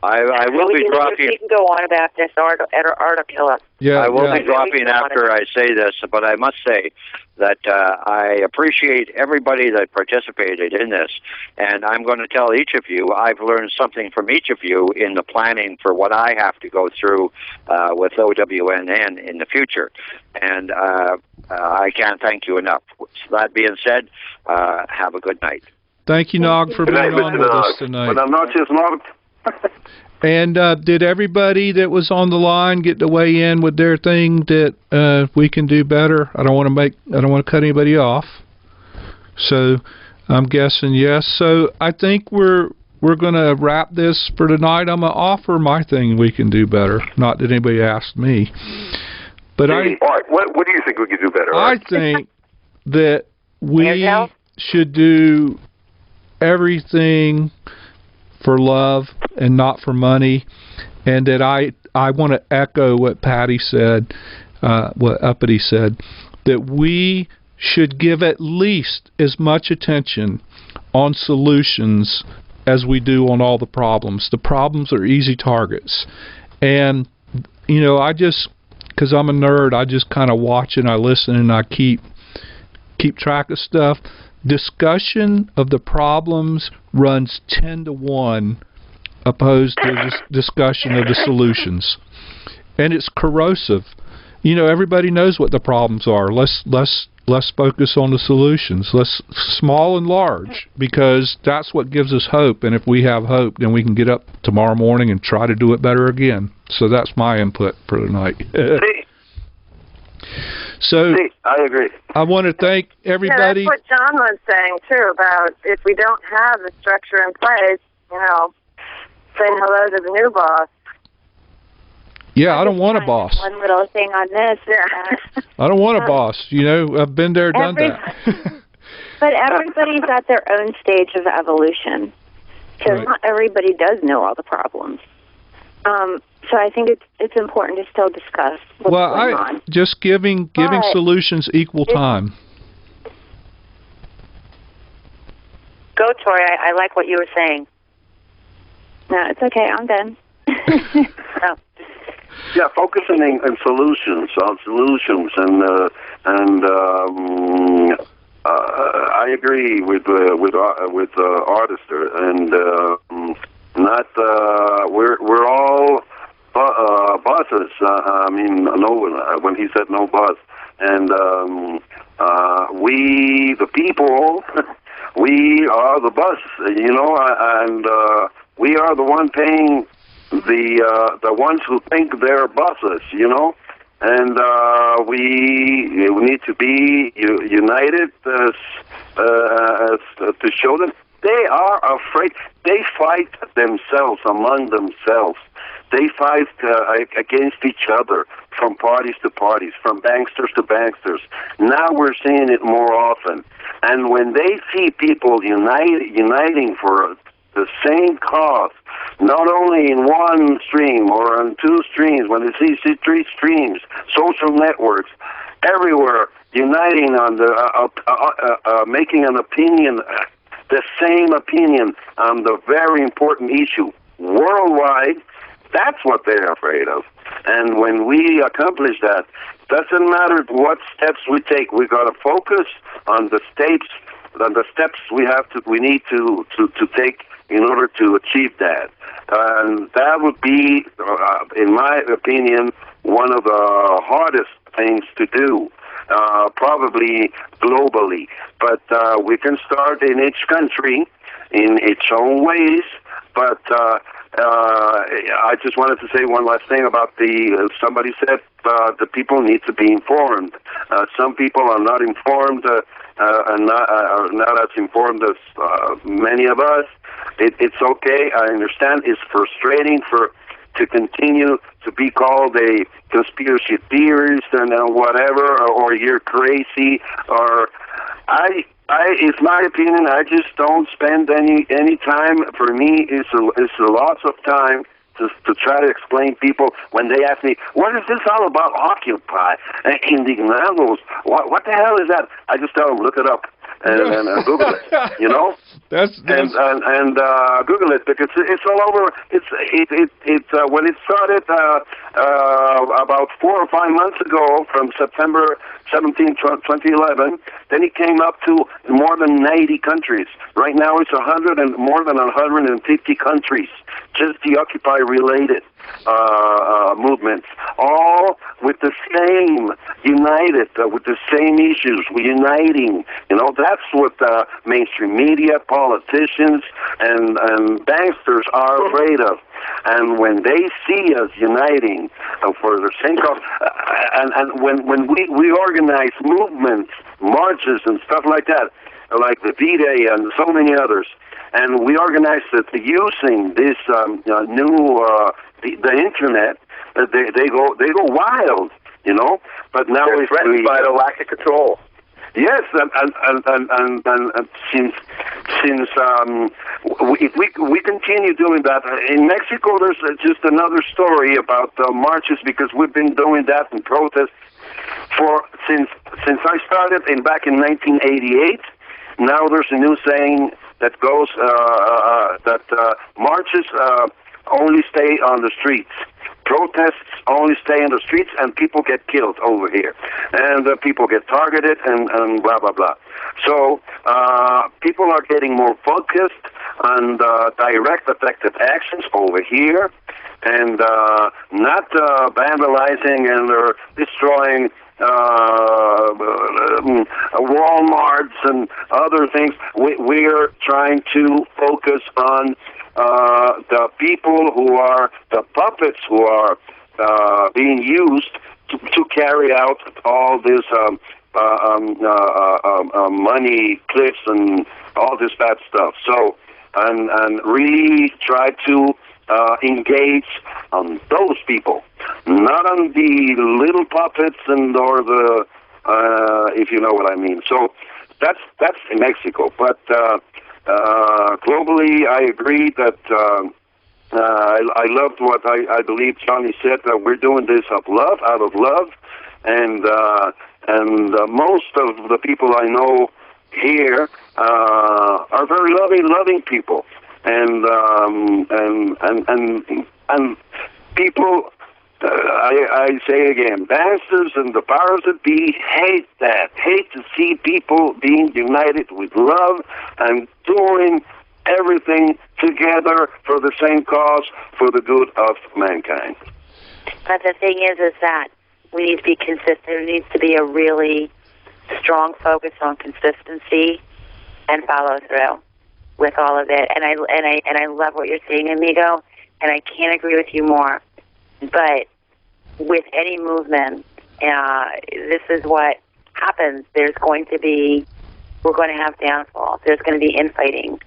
Speaker 6: I will be dropping.
Speaker 13: We can go on about this article.
Speaker 1: Yeah,
Speaker 6: I will
Speaker 1: yeah.
Speaker 6: be dropping after I say this, but I must say that I appreciate everybody that participated in this, and I'm going to tell each of you I've learned something from each of you in the planning for what I have to go through with OWNN in the future, and I can't thank you enough. That being said, have a good night.
Speaker 1: Thank you, Nog, for being on with us tonight.
Speaker 12: Buenas noches, Nog.
Speaker 1: And did everybody that was on the line get to weigh in with their thing that we can do better? I don't want to cut anybody off. So I'm guessing yes. So I think we're going to wrap this for tonight. I'm going to offer my thing we can do better. Not that anybody asked me. But
Speaker 11: Art, what do you think we could do better,
Speaker 1: I
Speaker 11: Art?
Speaker 1: think that we should do everything for love and not for money, and that I want to echo what Patty said, what Uppity said, that we should give at least as much attention on solutions as we do on all the problems. The problems are easy targets. And, I just, because I'm a nerd, I just kind of watch and I listen and I keep track of stuff. Discussion of the problems runs 10-1 opposed to discussion of the solutions, and it's corrosive. Everybody knows what the problems are. Let's focus on the solutions. Let's small and large, because that's what gives us hope. And if we have hope, then we can get up tomorrow morning and try to do it better again. So that's my input for tonight. So
Speaker 12: I agree.
Speaker 1: I want to thank everybody.
Speaker 3: Yeah, that's what John was saying too, about if we don't have the structure in place, saying hello to the new boss.
Speaker 1: Yeah, I don't want a boss.
Speaker 8: One little thing on this.
Speaker 3: Yeah.
Speaker 1: I don't want a boss. I've been there, done that.
Speaker 8: But everybody's at their own stage of evolution, because not everybody does know all the problems. So I think it's important to still discuss what's going on.
Speaker 1: Just giving solutions equal time.
Speaker 13: Go, Tori. I like what you were saying.
Speaker 8: No, it's okay. I'm done.
Speaker 13: Oh.
Speaker 12: Yeah, focusing on solutions, and I agree with Artister, and not we're all bosses. When he said no boss, and we the people, we are the boss, and we are the one paying the ones who think they're bosses, and we need to be united to show them. They are afraid. They fight themselves, among themselves. They fight against each other, from parties to parties, from banksters to banksters. Now we're seeing it more often. And when they see people uniting for the same cause, not only in one stream or on two streams, when they see three streams, social networks, everywhere, uniting on the making an opinion, the same opinion on the very important issue worldwide, that's what they're afraid of. And when we accomplish that, doesn't matter what steps we take, we got to focus on the steps we need to take in order to achieve that. And that would be, in my opinion, one of the hardest things to do, probably globally. But we can start in each country in its own ways. But I just wanted to say one last thing about somebody said the people need to be informed. Some people are not informed and are not as informed as many of us. It's okay. I understand. It's frustrating to continue to be called a conspiracy theorist and whatever, or you're crazy. Or I it's my opinion. I just don't spend any time. For me, it's a lots of time to try to explain people when they ask me, what is this all about? Occupy, indignados. What the hell is that? I just tell them, look it up and Google it. You know.
Speaker 1: That's
Speaker 12: and Google it, because it's all over. It's when it started about 4 or 5 months ago, from September 17, 2011. Then it came up to more than 90 countries. Right now, it's more than 150 countries. Just the Occupy related movements, all with the same united, with the same issues, uniting. You know, that's what mainstream media, politicians, and banksters are afraid of. And when they see us uniting for the same cause, and when we organize movements, marches, and stuff like that, like the D-Day and so many others, and we organized it using this new the internet. They go wild, you know. But now
Speaker 11: they're threatened by the lack of control.
Speaker 12: Yes, and since if we continue doing that in Mexico, there's just another story about marches, because we've been doing that in protest since I started back in 1988. Now there's a new saying that goes that marches only stay on the streets. Protests only stay on the streets, and people get killed over here, and people get targeted, and blah blah blah. So people are getting more focused on direct, effective actions over here, and not vandalizing and destroying Walmarts and other things. We're trying to focus on the people who are the puppets who are being used to carry out all this money clips and all this bad stuff. So, and really try to engage on those people, not on the little puppets or the if you know what I mean. So that's in Mexico, but globally, I agree that I loved what I believe Johnny said, that we're doing this out of love, and most of the people I know here are very loving people, and people. I say again, banksters and the powers that be hate that. Hate to see people being united with love and doing everything together for the same cause, for the good of mankind.
Speaker 13: But the thing is that we need to be consistent. There needs to be a really strong focus on consistency and follow through with all of it. And I love what you're saying, amigo. And I can't agree with you more. But with any movement, this is what happens. We're going to have downfall. There's going to be infighting.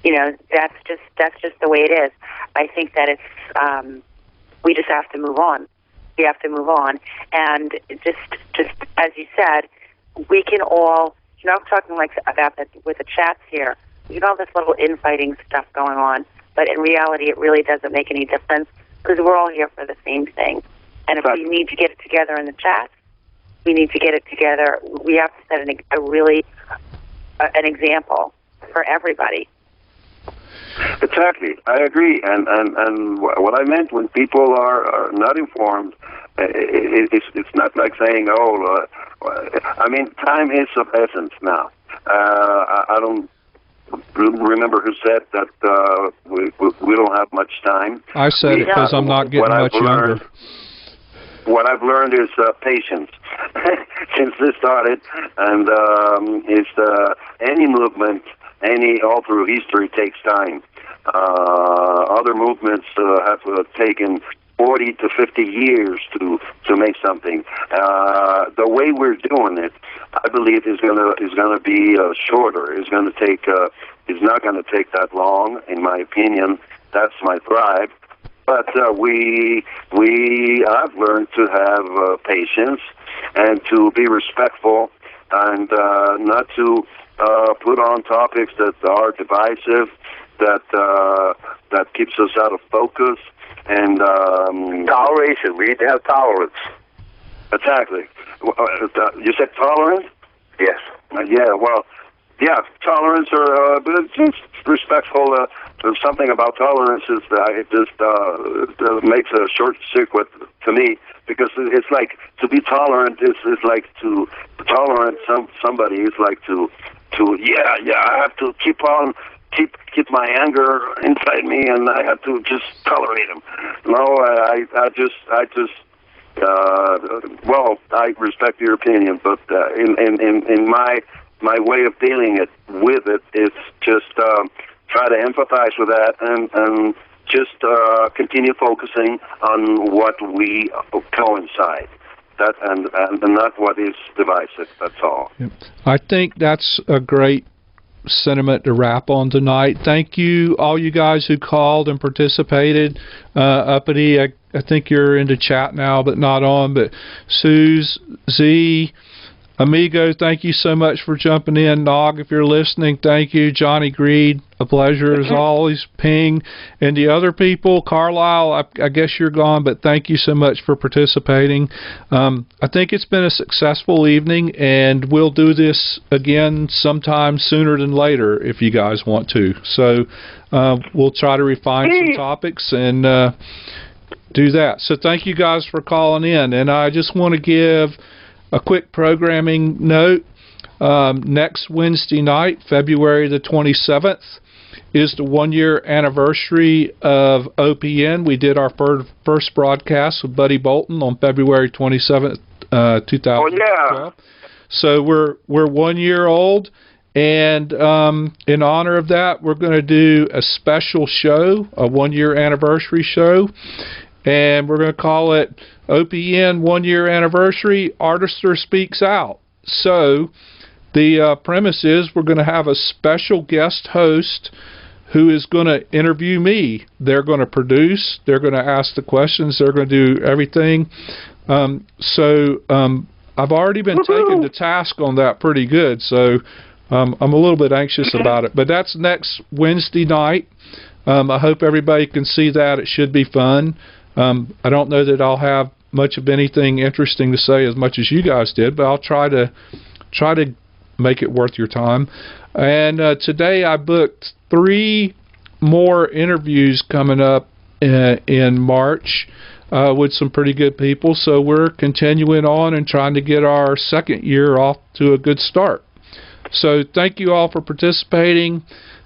Speaker 13: You know, that's just the way it is. I think that it's we just have to move on. We have to move on, and just as you said, we can all. You know, I'm talking like about that with the chats here. You know, all this little infighting stuff going on, but in reality, it really doesn't make any difference, because we're all here for the same thing. And if we need to get it together in the chat, we need to get it together. We have to set an example for everybody.
Speaker 12: Exactly, I agree. And what I meant when people are not informed, it's not like saying, I mean, time is of essence now. I don't remember who said that we don't have much time.
Speaker 1: I said it because I'm not getting much younger.
Speaker 12: What I've learned is patience since this started, and any movement, all through history takes time. Other movements have taken 40 to 50 years to make something. The way we're doing it, I believe, is gonna be shorter. It's not gonna take that long, in my opinion. That's my drive. But I've learned to have patience and to be respectful and not to put on topics that are divisive, that keeps us out of focus, and
Speaker 11: toleration. We need to have tolerance.
Speaker 12: Exactly. You said tolerance?
Speaker 11: Yes.
Speaker 12: Tolerance, or but just respectful. There's something about tolerance is that it just makes a short circuit to me, because it's like to be tolerant is like to tolerate somebody is like to I have to keep keep my anger inside me, and I have to just tolerate him. No, I respect your opinion, but in my way of dealing with it, it's just try to empathize with that and just continue focusing on what we coincide. That and not what is divisive. That's all.
Speaker 1: I think that's a great sentiment to wrap on tonight. Thank you, all you guys who called and participated. Uppity, I think you're into chat now, but not on. But Suze, Z, Amigo, thank you so much for jumping in. Nog, if you're listening, thank you. Johnny Greed, a pleasure as always. Ping, and the other people, Carlisle, I guess you're gone, but thank you so much for participating. I think it's been a successful evening, and we'll do this again sometime sooner than later if you guys want to. So we'll try to refine some topics and do that. So thank you guys for calling in, and I just want to give a quick programming note. Next Wednesday night, February the 27th, is the 1-year anniversary of OPN. We did our first broadcast with Buddy Bolton on February 27th, 2012. Oh, yeah. So we're 1 year old, and in honor of that, we're going to do a special show, a 1-year anniversary show, and we're going to call it OPN 1-year anniversary, Artister Speaks Out. So the premise is we're going to have a special guest host who is going to interview me. They're going to produce, they're going to ask the questions, they're going to do everything. So I've already been taken to task on that pretty good, so I'm a little bit anxious about it. But that's next Wednesday night. I hope everybody can see that. It should be fun. I don't know that I'll have much of anything interesting to say as much as you guys did, but I'll try to make it worth your time. And today I booked 3 more interviews coming up in March with some pretty good people. So we're continuing on and trying to get our second year off to a good start. So thank you all for participating.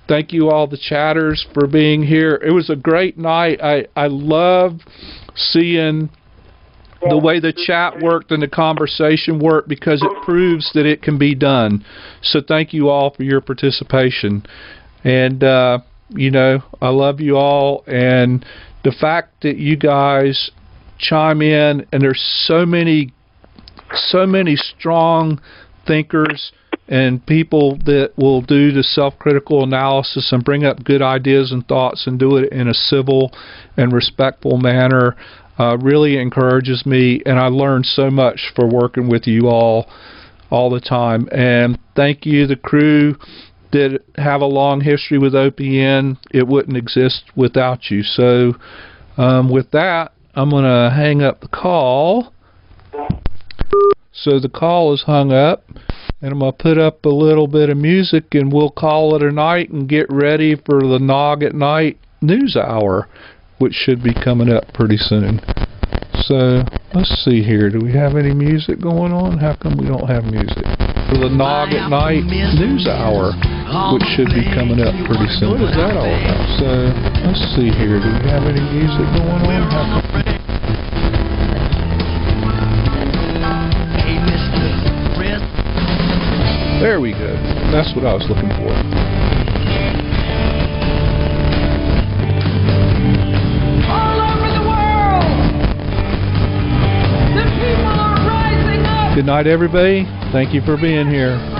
Speaker 1: Thank you all the chatters for being here. It was a great night. I love seeing the way the chat worked and the conversation worked, because it proves that it can be done. So thank you all for your participation. And, you know, I love you all. And the fact that you guys chime in, and there's so many strong thinkers and people that will do the self-critical analysis and bring up good ideas and thoughts and do it in a civil and respectful manner really encourages me, and I learn so much for working with you all the time. And thank you, the crew that have a long history with OPN. It wouldn't exist without you. So with that, I'm going to hang up the call. So the call is hung up. And I'm going to put up a little bit of music, and we'll call it a night and get ready for the Nog at Night news hour, which should be coming up pretty soon. So, let's see here. Do we have any music going on? How come we don't have music? For the Nog at Night news hour, which should be coming up pretty soon. What is that all about? So, let's see here. Do we have any music going on? How come? There we go. That's what I was looking for.
Speaker 14: All over the world, the people are rising up.
Speaker 1: Good night, everybody. Thank you for being here.